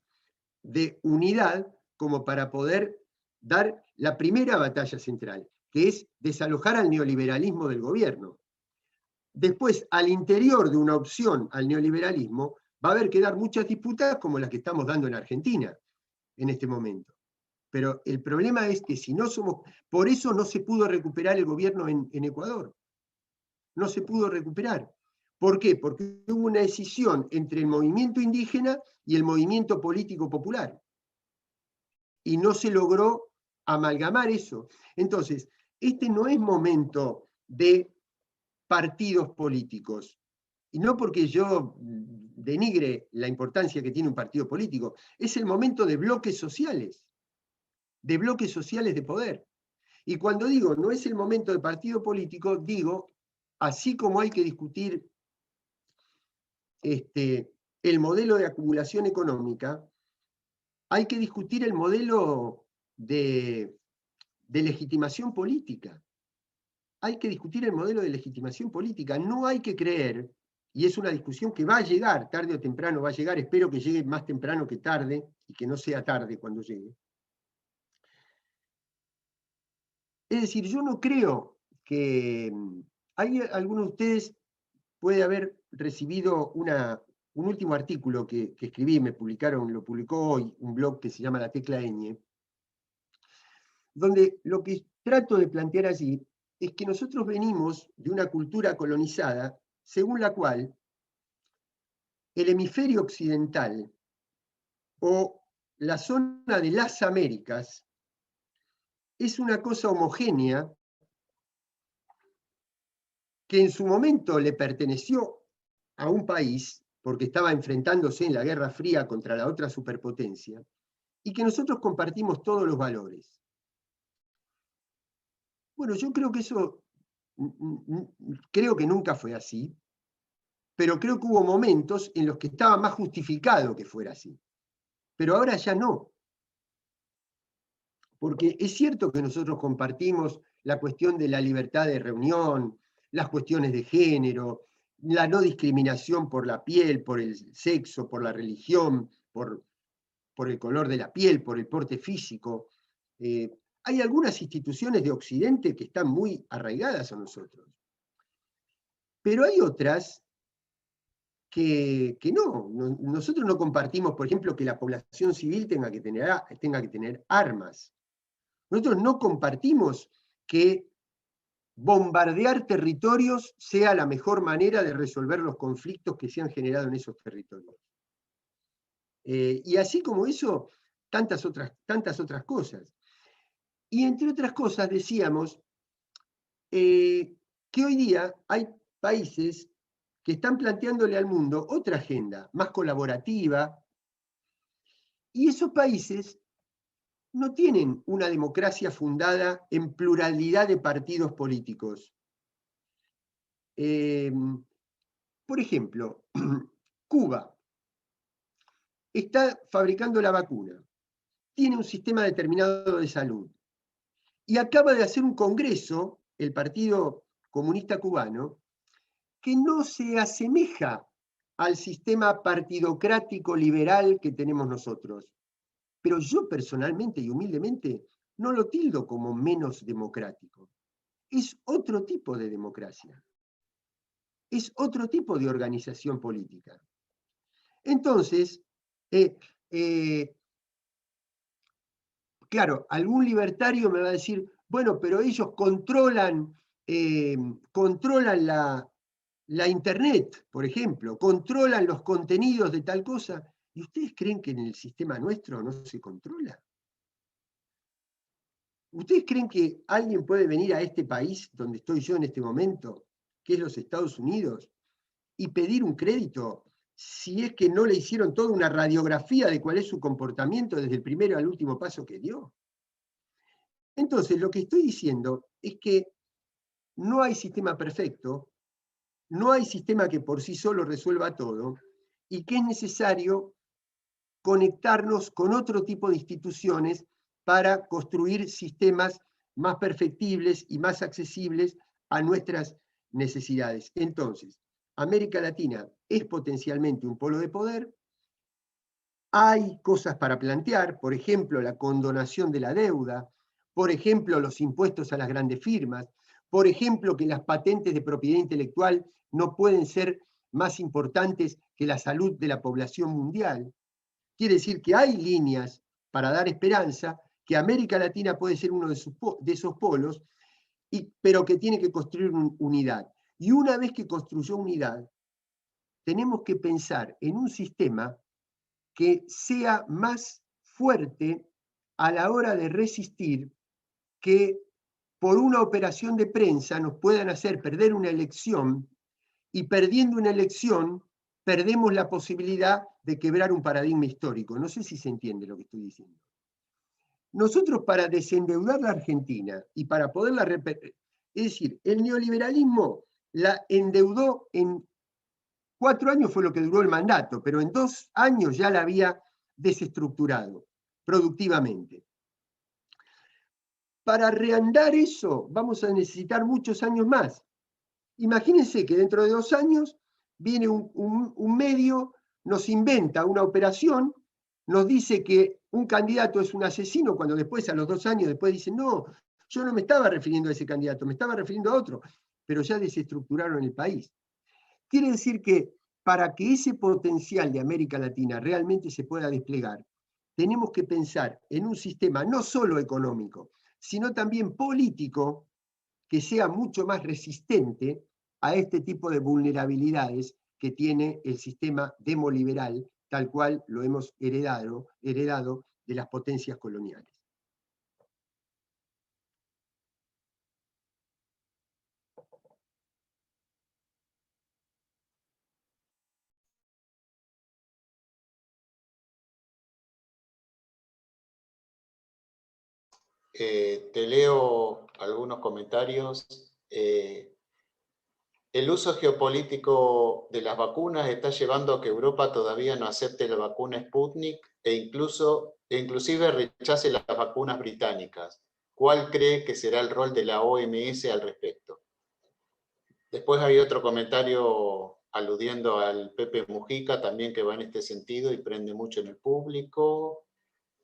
de unidad, como para poder dar la primera batalla central, que es desalojar al neoliberalismo del gobierno. Después, al interior de una opción al neoliberalismo, va a haber que dar muchas disputas como las que estamos dando en Argentina en este momento. Pero el problema es que si no somos... Por eso no se pudo recuperar el gobierno en Ecuador. No se pudo recuperar. ¿Por qué? Porque hubo una decisión entre el movimiento indígena y el movimiento político popular. Y no se logró amalgamar eso. Entonces, este no es momento de partidos políticos. Y no porque yo denigre la importancia que tiene un partido político, es el momento de bloques sociales de poder. Y cuando digo no es el momento de partido político, digo, así como hay que discutir el modelo de acumulación económica, hay que discutir el modelo de legitimación política. Hay que discutir el modelo de legitimación política. No hay que creer, y es una discusión que va a llegar, tarde o temprano va a llegar, espero que llegue más temprano que tarde, y que no sea tarde cuando llegue. Es decir, yo no creo que... Hay algunos de ustedes puede haber recibido un último artículo que escribí, lo publicó hoy un blog que se llama La Tecla Ñ, donde lo que trato de plantear allí es que nosotros venimos de una cultura colonizada según la cual el hemisferio occidental o la zona de las Américas es una cosa homogénea que en su momento le perteneció a un país porque estaba enfrentándose en la Guerra Fría contra la otra superpotencia, y que nosotros compartimos todos los valores. Bueno, yo creo que eso, creo que nunca fue así, pero creo que hubo momentos en los que estaba más justificado que fuera así. Pero ahora ya no. Porque es cierto que nosotros compartimos la cuestión de la libertad de reunión, las cuestiones de género, la no discriminación por la piel, por el sexo, por la religión, por el color de la piel, por el porte físico. Hay algunas instituciones de Occidente que están muy arraigadas a nosotros, pero hay otras que no. Nosotros no compartimos, por ejemplo, que la población civil tenga que tener armas. Nosotros no compartimos que bombardear territorios sea la mejor manera de resolver los conflictos que se han generado en esos territorios. Y así como eso, tantas otras cosas. Y entre otras cosas decíamos que hoy día hay países que están planteándole al mundo otra agenda, más colaborativa, y esos países no tienen una democracia fundada en pluralidad de partidos políticos. Por ejemplo, Cuba está fabricando la vacuna, tiene un sistema determinado de salud, y acaba de hacer un congreso, el Partido Comunista Cubano, que no se asemeja al sistema partidocrático liberal que tenemos nosotros. Pero yo personalmente y humildemente no lo tildo como menos democrático. Es otro tipo de democracia. Es otro tipo de organización política. Entonces, claro, algún libertario me va a decir, bueno, pero ellos controlan la Internet, por ejemplo, controlan los contenidos de tal cosa. ¿Y ustedes creen que en el sistema nuestro no se controla? ¿Ustedes creen que alguien puede venir a este país donde estoy yo en este momento, que es los Estados Unidos, y pedir un crédito si es que no le hicieron toda una radiografía de cuál es su comportamiento desde el primero al último paso que dio? Entonces, lo que estoy diciendo es que no hay sistema perfecto, no hay sistema que por sí solo resuelva todo, y que es necesario conectarnos con otro tipo de instituciones para construir sistemas más perfectibles y más accesibles a nuestras necesidades. Entonces, América Latina es potencialmente un polo de poder. Hay cosas para plantear, por ejemplo, la condonación de la deuda, por ejemplo, los impuestos a las grandes firmas, por ejemplo, que las patentes de propiedad intelectual no pueden ser más importantes que la salud de la población mundial. Quiere decir que hay líneas para dar esperanza, que América Latina puede ser uno de esos polos, pero que tiene que construir unidad. Y una vez que construyó unidad, tenemos que pensar en un sistema que sea más fuerte a la hora de resistir que por una operación de prensa nos puedan hacer perder una elección, y perdiendo una elección perdemos la posibilidad de quebrar un paradigma histórico. No sé si se entiende lo que estoy diciendo. Nosotros, para desendeudar la Argentina y para poderla es decir, el neoliberalismo la endeudó en 4 años, fue lo que duró el mandato, pero en 2 años ya la había desestructurado productivamente. Para reandar eso vamos a necesitar muchos años más. Imagínense que dentro de 2 años viene un medio, nos inventa una operación, nos dice que un candidato es un asesino, cuando después, a los 2 años, después dicen, no, yo no me estaba refiriendo a ese candidato, me estaba refiriendo a otro, pero ya desestructuraron el país. Quiere decir que para que ese potencial de América Latina realmente se pueda desplegar, tenemos que pensar en un sistema no solo económico, sino también político, que sea mucho más resistente a este tipo de vulnerabilidades que tiene el sistema demoliberal, tal cual lo hemos heredado de las potencias coloniales. Te leo algunos comentarios. El uso geopolítico de las vacunas está llevando a que Europa todavía no acepte la vacuna Sputnik e inclusive rechace las vacunas británicas. ¿Cuál cree que será el rol de la OMS al respecto? Después hay otro comentario aludiendo al Pepe Mujica, también que va en este sentido y prende mucho en el público.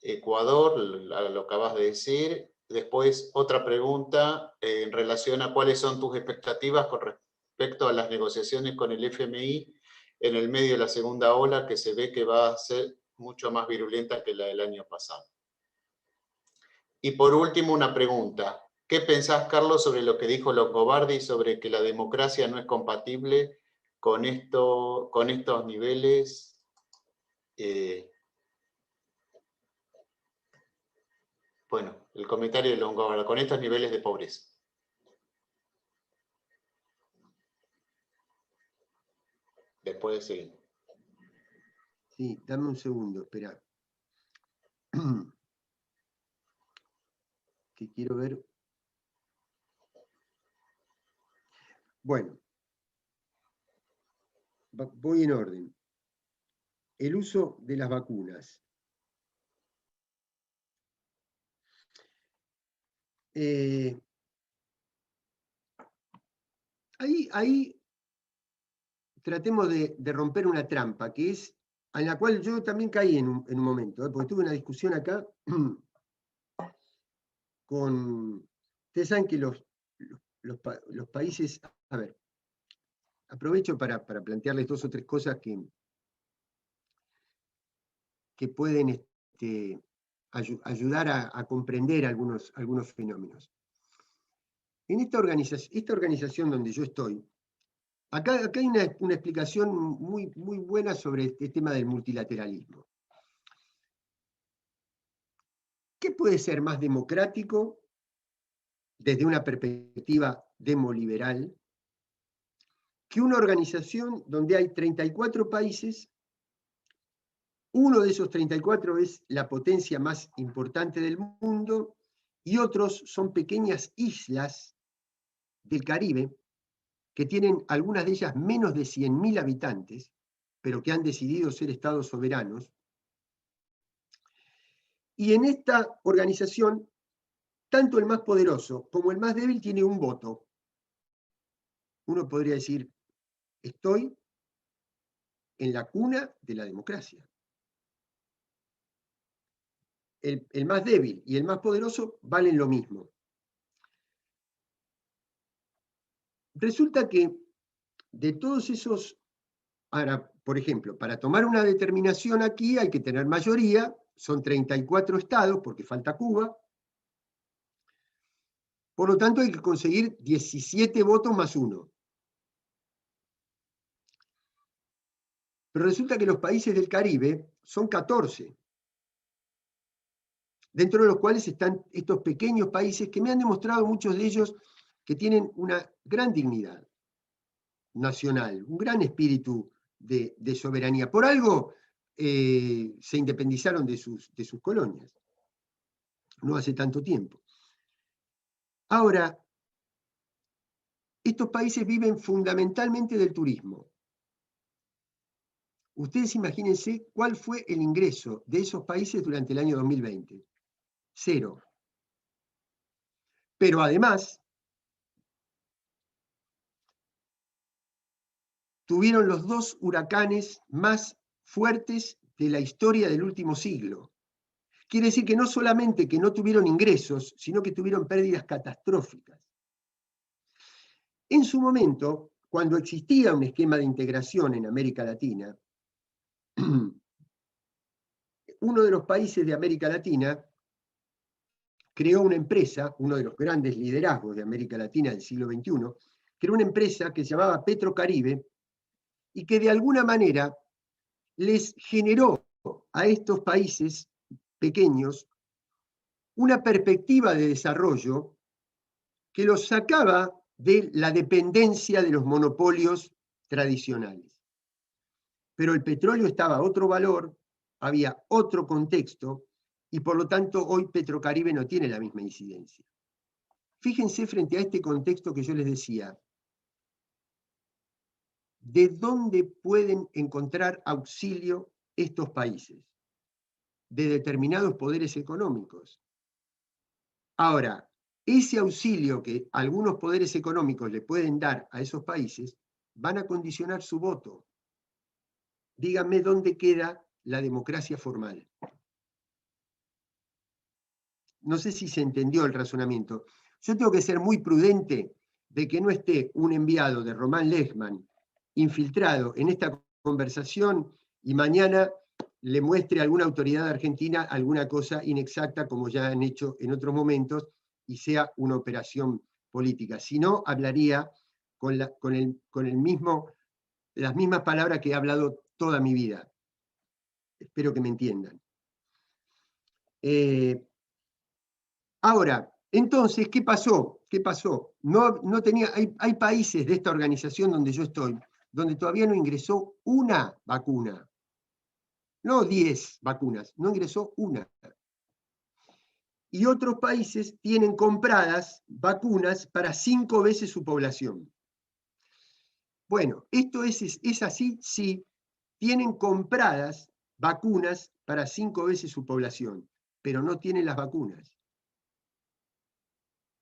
Ecuador, lo acabas de decir. Después otra pregunta en relación a cuáles son tus expectativas con respecto a las negociaciones con el FMI en el medio de la segunda ola, que se ve que va a ser mucho más virulenta que la del año pasado. Y por último, una pregunta. ¿Qué pensás, Carlos, sobre lo que dijo Longobardi sobre que la democracia no es compatible con estos niveles? Bueno, el comentario de Longobardi, con estos niveles de pobreza. Después seguir. Sí, dame un segundo, espera. Que quiero ver. Bueno, voy en orden. El uso de las vacunas. Ahí tratemos de romper una trampa, que es en la cual yo también caí en un momento, porque tuve una discusión acá con... Ustedes saben que los países... A ver, aprovecho para plantearles 2 o 3 cosas que pueden ayudar a comprender algunos fenómenos. En esta organización donde yo estoy, acá hay una explicación muy buena sobre este tema del multilateralismo. ¿Qué puede ser más democrático desde una perspectiva demoliberal que una organización donde hay 34 países? Uno de esos 34 es la potencia más importante del mundo y otros son pequeñas islas del Caribe que tienen algunas de ellas menos de 100.000 habitantes, pero que han decidido ser estados soberanos. Y en esta organización, tanto el más poderoso como el más débil tiene un voto. Uno podría decir, estoy en la cuna de la democracia. El más débil y el más poderoso valen lo mismo. Resulta que de todos esos, ahora, por ejemplo, para tomar una determinación aquí hay que tener mayoría, son 34 estados, porque falta Cuba. Por lo tanto, hay que conseguir 17 votos más 1. Pero resulta que los países del Caribe son 14, dentro de los cuales están estos pequeños países que me han demostrado muchos de ellos que tienen una gran dignidad nacional, un gran espíritu de soberanía. Por algo se independizaron de sus colonias, no hace tanto tiempo. Ahora, estos países viven fundamentalmente del turismo. Ustedes imagínense cuál fue el ingreso de esos países durante el año 2020. 0. Pero además, tuvieron los 2 huracanes más fuertes de la historia del último siglo. Quiere decir que no solamente que no tuvieron ingresos, sino que tuvieron pérdidas catastróficas. En su momento, cuando existía un esquema de integración en América Latina, uno de los países de América Latina creó una empresa, uno de los grandes liderazgos de América Latina del siglo XXI, creó una empresa que se llamaba Petrocaribe y que de alguna manera les generó a estos países pequeños una perspectiva de desarrollo que los sacaba de la dependencia de los monopolios tradicionales. Pero el petróleo estaba a otro valor, había otro contexto, y por lo tanto hoy Petrocaribe no tiene la misma incidencia. Fíjense frente a este contexto que yo les decía, ¿de dónde pueden encontrar auxilio estos países? De determinados poderes económicos. Ahora, ese auxilio que algunos poderes económicos le pueden dar a esos países, van a condicionar su voto. Díganme dónde queda la democracia formal. No sé si se entendió el razonamiento. Yo tengo que ser muy prudente de que no esté un enviado de Román Lechmann infiltrado en esta conversación y mañana le muestre a alguna autoridad argentina alguna cosa inexacta, como ya han hecho en otros momentos, y sea una operación política. Si no, hablaría con el mismo, las mismas palabras que he hablado toda mi vida. Espero que me entiendan. Ahora, entonces, ¿qué pasó? ¿Qué pasó? No tenía, hay países de esta organización donde yo estoy, donde todavía no ingresó una vacuna. No 10 vacunas, no ingresó una. Y otros países tienen compradas vacunas para 5 veces su población. Bueno, esto es así, sí, tienen compradas vacunas para 5 veces su población, pero no tienen las vacunas.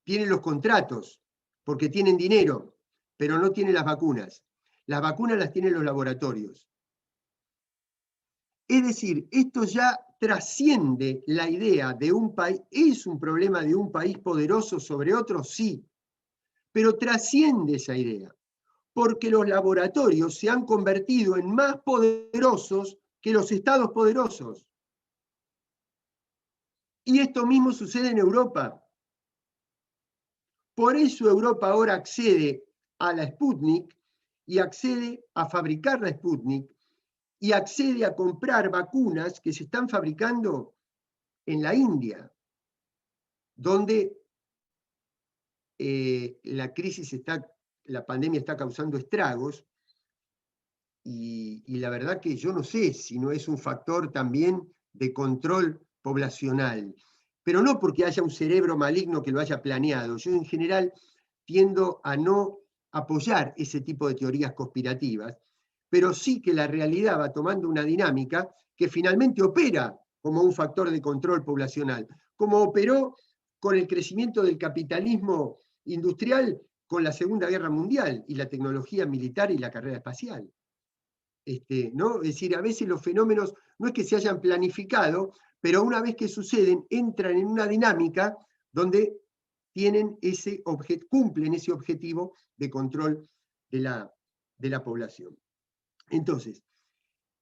Tienen los contratos, porque tienen dinero, pero no tienen las vacunas. Las vacunas las tienen los laboratorios. Es decir, esto ya trasciende la idea de un país. ¿Es un problema de un país poderoso sobre otro? Sí, pero trasciende esa idea, porque los laboratorios se han convertido en más poderosos que los estados poderosos. Y esto mismo sucede en Europa. Por eso Europa ahora accede a la Sputnik y accede a fabricar la Sputnik y accede a comprar vacunas que se están fabricando en la India, donde la pandemia está causando estragos, y la verdad que yo no sé si no es un factor también de control poblacional, pero no porque haya un cerebro maligno que lo haya planeado. Yo en general tiendo a no apoyar ese tipo de teorías conspirativas, pero sí que la realidad va tomando una dinámica que finalmente opera como un factor de control poblacional, como operó con el crecimiento del capitalismo industrial con la Segunda Guerra Mundial y la tecnología militar y la carrera espacial. ¿No? Es decir, a veces los fenómenos no es que se hayan planificado, pero una vez que suceden, entran en una dinámica donde cumplen ese objetivo de control de la población. Entonces,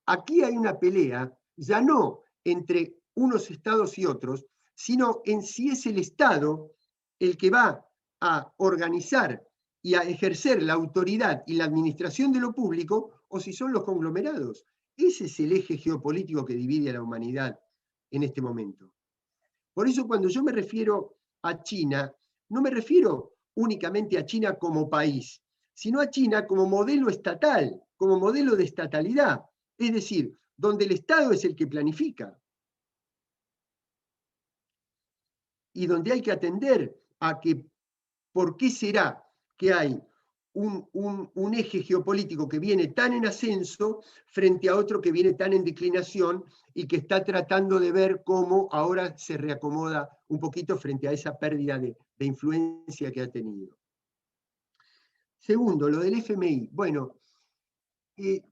aquí hay una pelea, ya no entre unos estados y otros, sino en si es el Estado el que va a organizar y a ejercer la autoridad y la administración de lo público, o si son los conglomerados. Ese es el eje geopolítico que divide a la humanidad en este momento. Por eso cuando yo me refiero a China, no me refiero únicamente a China como país, sino a China como modelo estatal, como modelo de estatalidad, es decir, donde el Estado es el que planifica y donde hay que atender a que por qué será que hay un eje geopolítico que viene tan en ascenso frente a otro que viene tan en declinación y que está tratando de ver cómo ahora se reacomoda un poquito frente a esa pérdida de influencia que ha tenido. Segundo, lo del FMI. Bueno,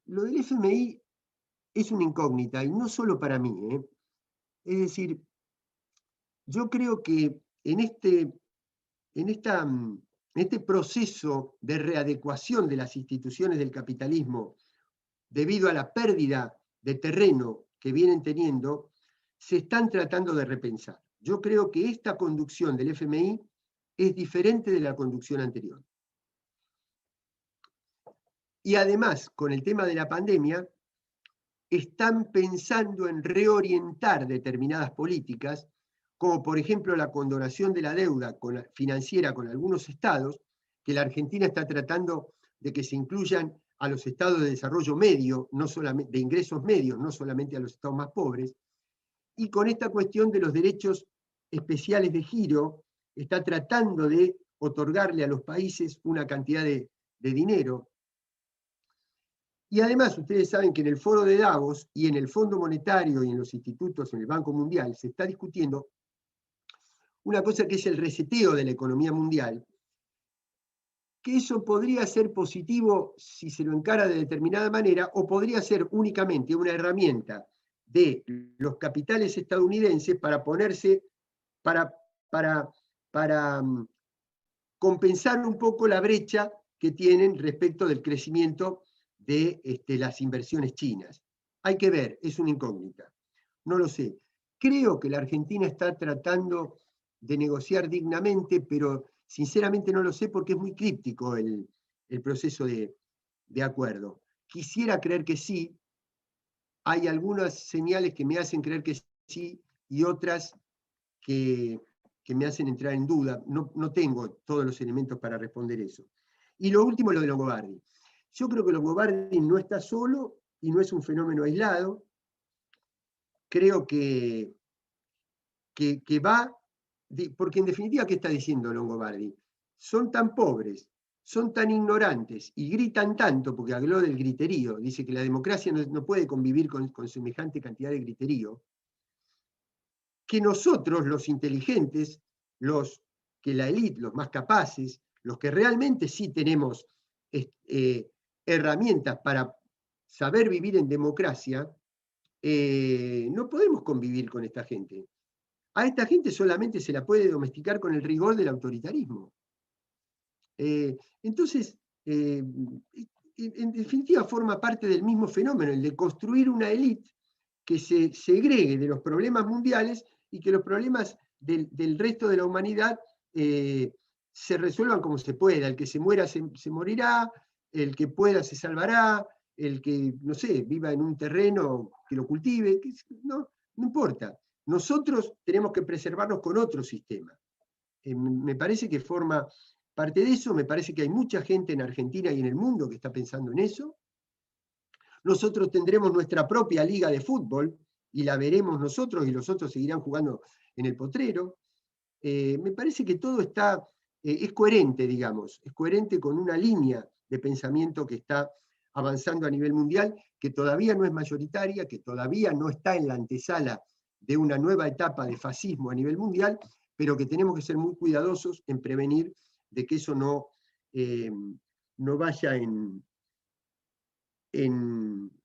lo del FMI es una incógnita, y no solo para mí. Es decir, yo creo que en este proceso de readecuación de las instituciones del capitalismo debido a la pérdida de terreno que vienen teniendo, se están tratando de repensar. Yo creo que esta conducción del FMI es diferente de la conducción anterior. Y además, con el tema de la pandemia, están pensando en reorientar determinadas políticas, como por ejemplo la condonación de la deuda financiera con algunos estados, que la Argentina está tratando de que se incluyan a los estados de desarrollo medio, no solamente de ingresos medios, no solamente a los estados más pobres, y con esta cuestión de los derechos especiales de giro, está tratando de otorgarle a los países una cantidad de dinero. Y además, ustedes saben que en el foro de Davos y en el Fondo Monetario y en los institutos, en el Banco Mundial, se está discutiendo una cosa que es el reseteo de la economía mundial, que eso podría ser positivo si se lo encara de determinada manera, o podría ser únicamente una herramienta de los capitales estadounidenses para ponerse, para compensar un poco la brecha que tienen respecto del crecimiento de las inversiones chinas. Hay que ver, es una incógnita. No lo sé. Creo que la Argentina está tratando de negociar dignamente, pero sinceramente no lo sé porque es muy críptico el proceso de acuerdo. Quisiera creer que sí. Hay algunas señales que me hacen creer que sí y otras que me hacen entrar en duda. No tengo todos los elementos para responder eso. Y lo último, lo de Longobardi. Yo creo que Longobardi no está solo y no es un fenómeno aislado. Creo que va, porque en definitiva, ¿qué está diciendo Longobardi? Son tan pobres, son tan ignorantes y gritan tanto, porque habló del griterío, dice que la democracia no puede convivir con semejante cantidad de griterío, que nosotros, los inteligentes, que la élite, los más capaces, los que realmente sí tenemos herramientas para saber vivir en democracia, no podemos convivir con esta gente. A esta gente solamente se la puede domesticar con el rigor del autoritarismo. Entonces, en definitiva, forma parte del mismo fenómeno, el de construir una élite que se segregue de los problemas mundiales y que los problemas del resto de la humanidad se resuelvan como se pueda. El que se muera se morirá, el que pueda se salvará, el que, no sé, viva en un terreno que lo cultive, no importa. Nosotros tenemos que preservarnos con otro sistema. Me parece que forma parte de eso, me parece que hay mucha gente en Argentina y en el mundo que está pensando en eso. Nosotros tendremos nuestra propia liga de fútbol y la veremos nosotros y los otros seguirán jugando en el potrero. Me parece que todo es coherente, digamos, es coherente con una línea de pensamiento que está avanzando a nivel mundial, que todavía no es mayoritaria, que todavía no está en la antesala de una nueva etapa de fascismo a nivel mundial, pero que tenemos que ser muy cuidadosos en prevenir de que eso no vaya en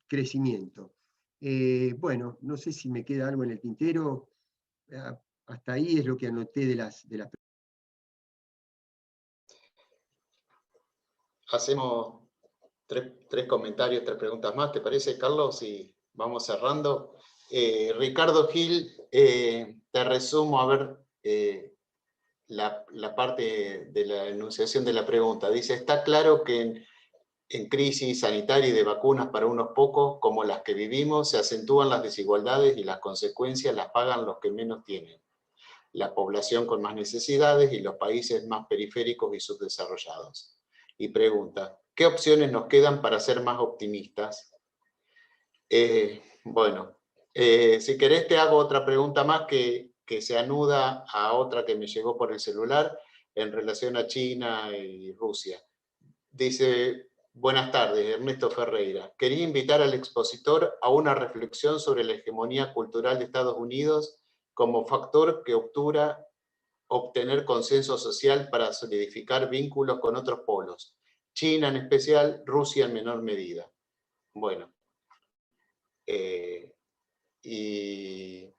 crecimiento. Bueno, no sé si me queda algo en el tintero. Hasta ahí es lo que anoté de las Hacemos tres comentarios, tres preguntas más, ¿te parece, Carlos? Y vamos cerrando. Ricardo Gil, te resumo, a ver, la parte de la enunciación de la pregunta. Dice, está claro que en crisis sanitaria y de vacunas para unos pocos, como las que vivimos, se acentúan las desigualdades y las consecuencias las pagan los que menos tienen. La población con más necesidades y los países más periféricos y subdesarrollados. Y pregunta, ¿qué opciones nos quedan para ser más optimistas? Bueno, si querés te hago otra pregunta más que se anuda a otra que me llegó por el celular en relación a China y Rusia. Dice, buenas tardes, Ernesto Ferreira. Quería invitar al expositor a una reflexión sobre la hegemonía cultural de Estados Unidos como factor que obtura obtener consenso social para solidificar vínculos con otros polos. China en especial, Rusia en menor medida. Bueno, y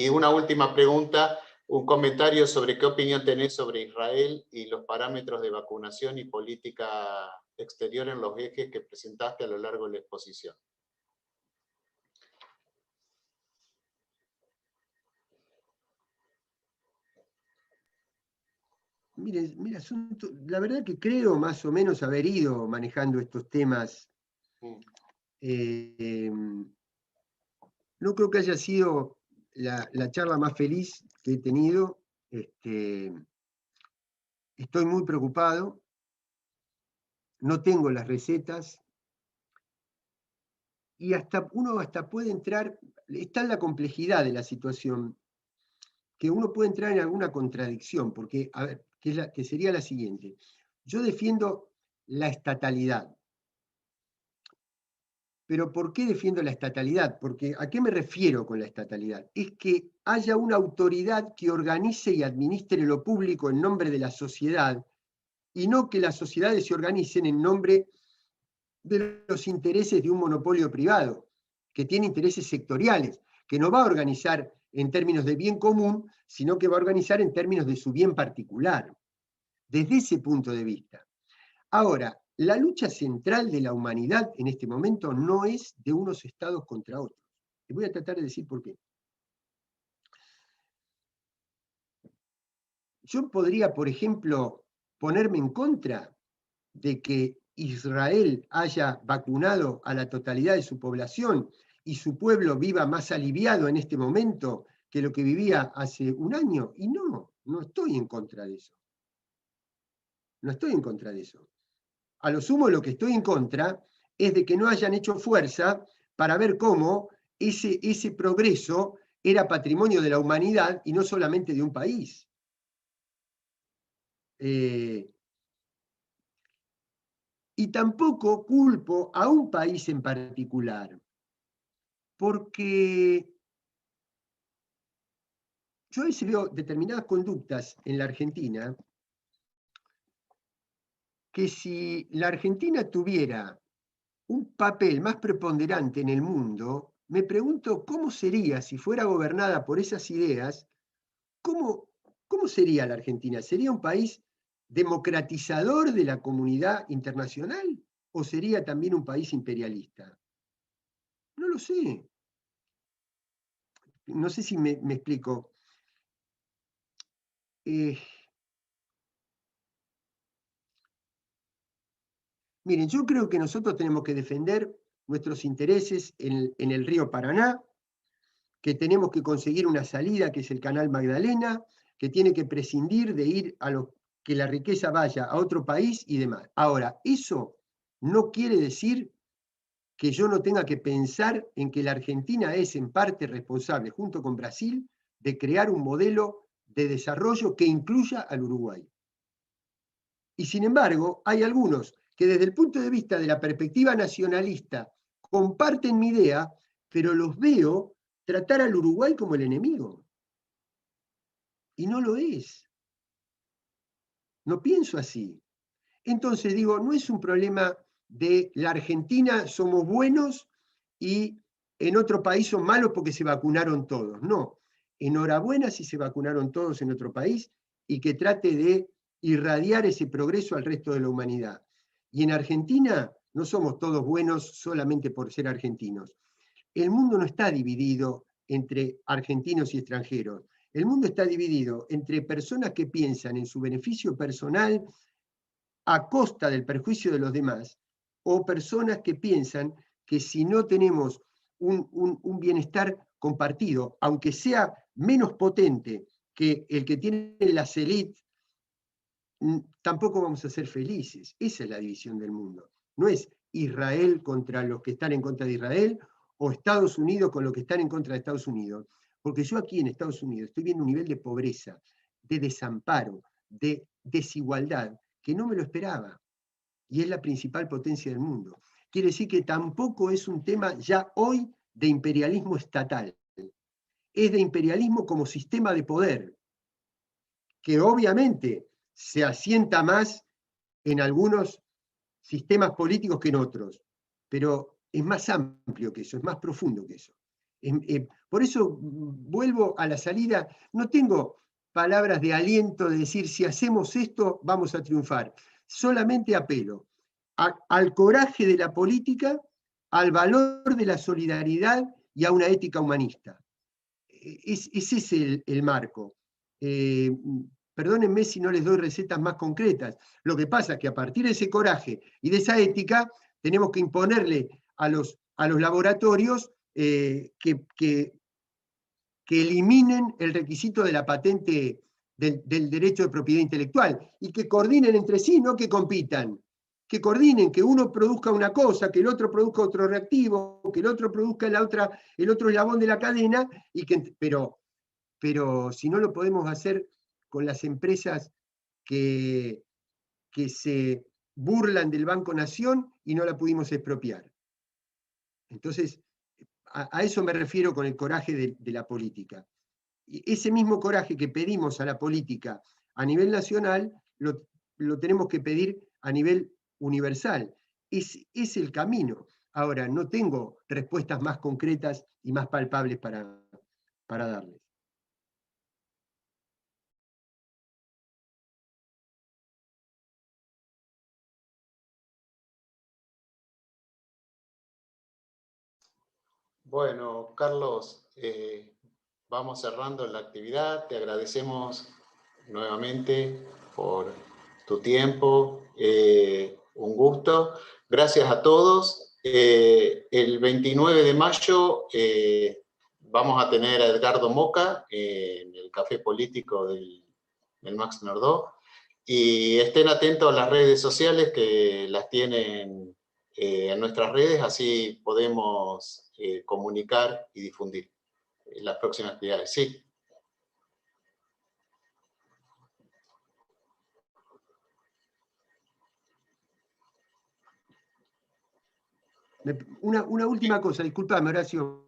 una última pregunta, un comentario sobre qué opinión tenés sobre Israel y los parámetros de vacunación y política exterior en los ejes que presentaste a lo largo de la exposición. Mire, la verdad que creo más o menos haber ido manejando estos temas. No creo que haya sido la charla más feliz que he tenido. Estoy muy preocupado. No tengo las recetas. Y uno hasta puede entrar, está en la complejidad de la situación, que uno puede entrar en alguna contradicción, porque, a ver, que sería la siguiente. Yo defiendo la estatalidad. Pero ¿por qué defiendo la estatalidad? Porque ¿a qué me refiero con la estatalidad? Es que haya una autoridad que organice y administre lo público en nombre de la sociedad, y no que las sociedades se organicen en nombre de los intereses de un monopolio privado, que tiene intereses sectoriales, que no va a organizar en términos de bien común, sino que va a organizar en términos de su bien particular. Desde ese punto de vista. Ahora, la lucha central de la humanidad en este momento no es de unos estados contra otros. Y voy a tratar de decir por qué. Yo podría, por ejemplo, ponerme en contra de que Israel haya vacunado a la totalidad de su población y su pueblo viva más aliviado en este momento que lo que vivía hace un año. Y no, no estoy en contra de eso. No estoy en contra de eso. A lo sumo lo que estoy en contra es de que no hayan hecho fuerza para ver cómo ese progreso era patrimonio de la humanidad y no solamente de un país. Y tampoco culpo a un país en particular, porque yo a veces veo determinadas conductas en la Argentina, que si la Argentina tuviera un papel más preponderante en el mundo, me pregunto cómo sería si fuera gobernada por esas ideas. ¿Cómo sería la Argentina? ¿Sería un país democratizador de la comunidad internacional o sería también un país imperialista? No lo sé. No sé si me explico. Miren, yo creo que nosotros tenemos que defender nuestros intereses en el río Paraná, que tenemos que conseguir una salida, que es el Canal Magdalena, que tiene que prescindir de ir que la riqueza vaya a otro país y demás. Ahora, eso no quiere decir que yo no tenga que pensar en que la Argentina es en parte responsable, junto con Brasil, de crear un modelo de desarrollo que incluya al Uruguay. Y sin embargo, hay algunos que desde el punto de vista de la perspectiva nacionalista comparten mi idea, pero los veo tratar al Uruguay como el enemigo. Y no lo es. No pienso así. Entonces digo, no es un problema de la Argentina somos buenos y en otro país son malos porque se vacunaron todos. No, enhorabuena si se vacunaron todos en otro país y que trate de irradiar ese progreso al resto de la humanidad. Y en Argentina no somos todos buenos solamente por ser argentinos. El mundo no está dividido entre argentinos y extranjeros. El mundo está dividido entre personas que piensan en su beneficio personal a costa del perjuicio de los demás, o personas que piensan que si no tenemos un bienestar compartido, aunque sea menos potente que el que tienen las élites, tampoco vamos a ser felices. Esa es la división del mundo. No es Israel contra los que están en contra de Israel o Estados Unidos con los que están en contra de Estados Unidos. Porque yo aquí en Estados Unidos estoy viendo un nivel de pobreza, de desamparo, de desigualdad, que no me lo esperaba. Y es la principal potencia del mundo. Quiere decir que tampoco es un tema ya hoy de imperialismo estatal. Es de imperialismo como sistema de poder, que obviamente se asienta más en algunos sistemas políticos que en otros, pero es más amplio que eso, es más profundo que eso. Por eso vuelvo a la salida, no tengo palabras de aliento de decir si hacemos esto vamos a triunfar, solamente apelo al coraje de la política, al valor de la solidaridad y a una ética humanista. Ese es el marco. Perdónenme si no les doy recetas más concretas. Lo que pasa es que a partir de ese coraje y de esa ética, tenemos que imponerle a los laboratorios que eliminen el requisito de la patente del derecho de propiedad intelectual y que coordinen entre sí, no que compitan. Que coordinen, que uno produzca una cosa, que el otro produzca otro reactivo, que el otro produzca el otro eslabón de la cadena, pero si no lo podemos hacer con las empresas que se burlan del Banco Nación y no la pudimos expropiar. Entonces, a eso me refiero con el coraje de la política. Y ese mismo coraje que pedimos a la política a nivel nacional, lo tenemos que pedir a nivel universal. Es el camino. Ahora, no tengo respuestas más concretas y más palpables para darles. Bueno, Carlos, vamos cerrando la actividad. Te agradecemos nuevamente por tu tiempo. Un gusto. Gracias a todos. El 29 de mayo vamos a tener a Edgardo Moca en el Café Político del Max Nordó. Y estén atentos a las redes sociales que las tienen en nuestras redes, así podemos comunicar y difundir las próximas actividades. Sí. Una última cosa, disculpame, Horacio,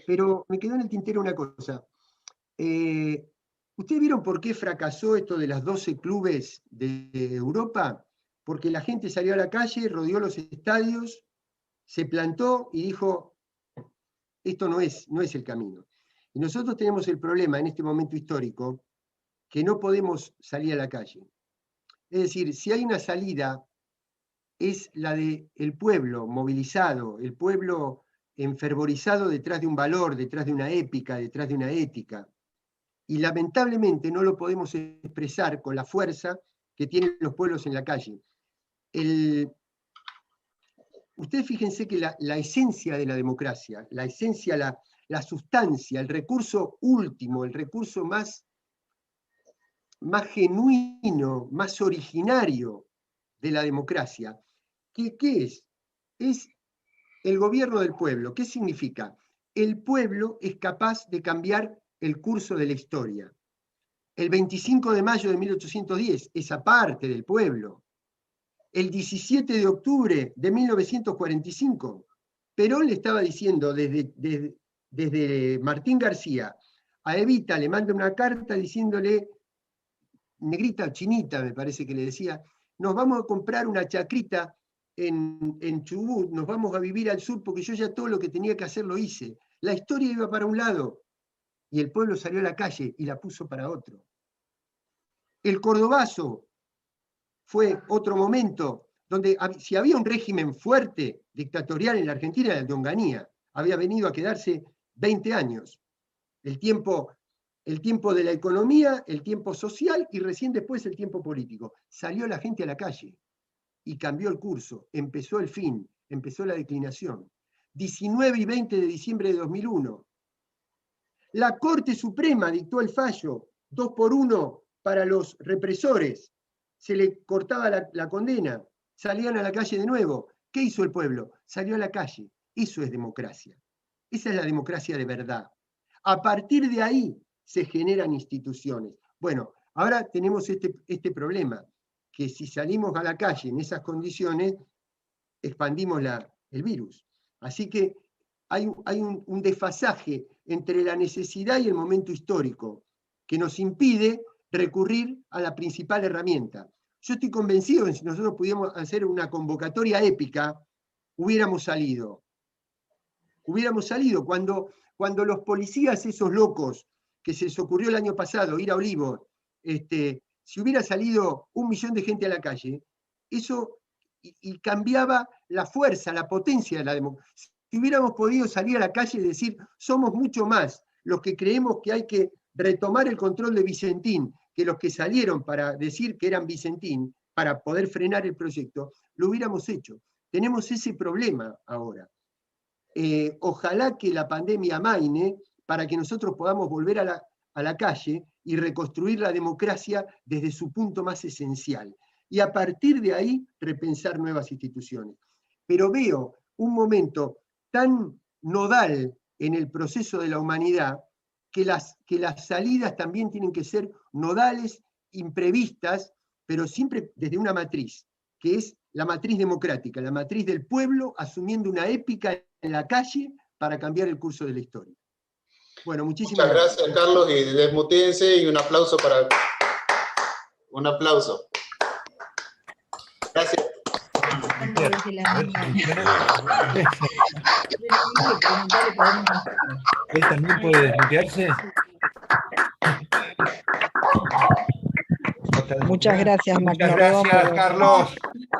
pero me quedó en el tintero una cosa. ¿Ustedes vieron por qué fracasó esto de las 12 clubes de Europa? Porque la gente salió a la calle, rodeó los estadios, se plantó y dijo, esto no es el camino. Y nosotros tenemos el problema en este momento histórico que no podemos salir a la calle. Es decir, si hay una salida, es la del pueblo movilizado, el pueblo enfervorizado detrás de un valor, detrás de una épica, detrás de una ética. Y lamentablemente no lo podemos expresar con la fuerza que tienen los pueblos en la calle. Ustedes fíjense que la esencia de la democracia, la esencia, la sustancia, el recurso último, el recurso más genuino, más originario de la democracia, ¿qué es? Es el gobierno del pueblo. ¿Qué significa? El pueblo es capaz de cambiar el curso de la historia. El 25 de mayo de 1810, esa parte del pueblo. El 17 de octubre de 1945, Perón le estaba diciendo desde Martín García a Evita, le manda una carta diciéndole, negrita o chinita me parece que le decía, nos vamos a comprar una chacrita en Chubut, nos vamos a vivir al sur porque yo ya todo lo que tenía que hacer lo hice. La historia iba para un lado y el pueblo salió a la calle y la puso para otro. El Cordobazo fue otro momento donde si había un régimen fuerte, dictatorial en la Argentina, era el de Onganía. Había venido a quedarse 20 años. El tiempo de la economía, el tiempo social y recién después el tiempo político. Salió la gente a la calle y cambió el curso, empezó el fin, empezó la declinación. 19 y 20 de diciembre de 2001. La Corte Suprema dictó el fallo, 2-1 para los represores. Se le cortaba la condena, salían a la calle de nuevo. ¿Qué hizo el pueblo? Salió a la calle. Eso es democracia. Esa es la democracia de verdad. A partir de ahí se generan instituciones. Bueno, ahora tenemos este problema, que si salimos a la calle en esas condiciones, expandimos el virus. Así que hay un desfasaje entre la necesidad y el momento histórico que nos impide recurrir a la principal herramienta. Yo estoy convencido de que si nosotros pudiéramos hacer una convocatoria épica, hubiéramos salido. Hubiéramos salido cuando los policías, esos locos, que se les ocurrió el año pasado ir a Olivos, si hubiera salido 1 millón de gente a la calle, eso y cambiaba la fuerza, la potencia de la democracia. Si hubiéramos podido salir a la calle y decir, somos mucho más los que creemos que hay que retomar el control de Vicentín, que los que salieron para decir que eran Vicentín, para poder frenar el proyecto, lo hubiéramos hecho. Tenemos ese problema ahora. Ojalá que la pandemia amaine para que nosotros podamos volver a la calle y reconstruir la democracia desde su punto más esencial. Y a partir de ahí repensar nuevas instituciones. Pero veo un momento tan nodal en el proceso de la humanidad que las salidas también tienen que ser nodales, imprevistas, pero siempre desde una matriz. que es la matriz democrática, la matriz del pueblo asumiendo una épica en la calle para cambiar el curso de la historia. Bueno, muchísimas gracias. Muchas gracias, Carlos, y desmutéense y un aplauso para... Un aplauso. Gracias. ¿Él también puede desmutearse? Muchas gracias, Muchas gracias, Carlos.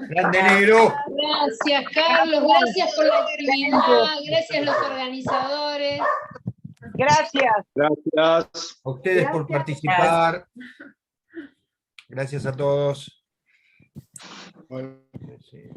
Grande negro. Gracias, Carlos. Gracias por la actividad. Gracias a los organizadores. Gracias. Gracias. A ustedes por participar. Gracias a todos. Bueno. Sí.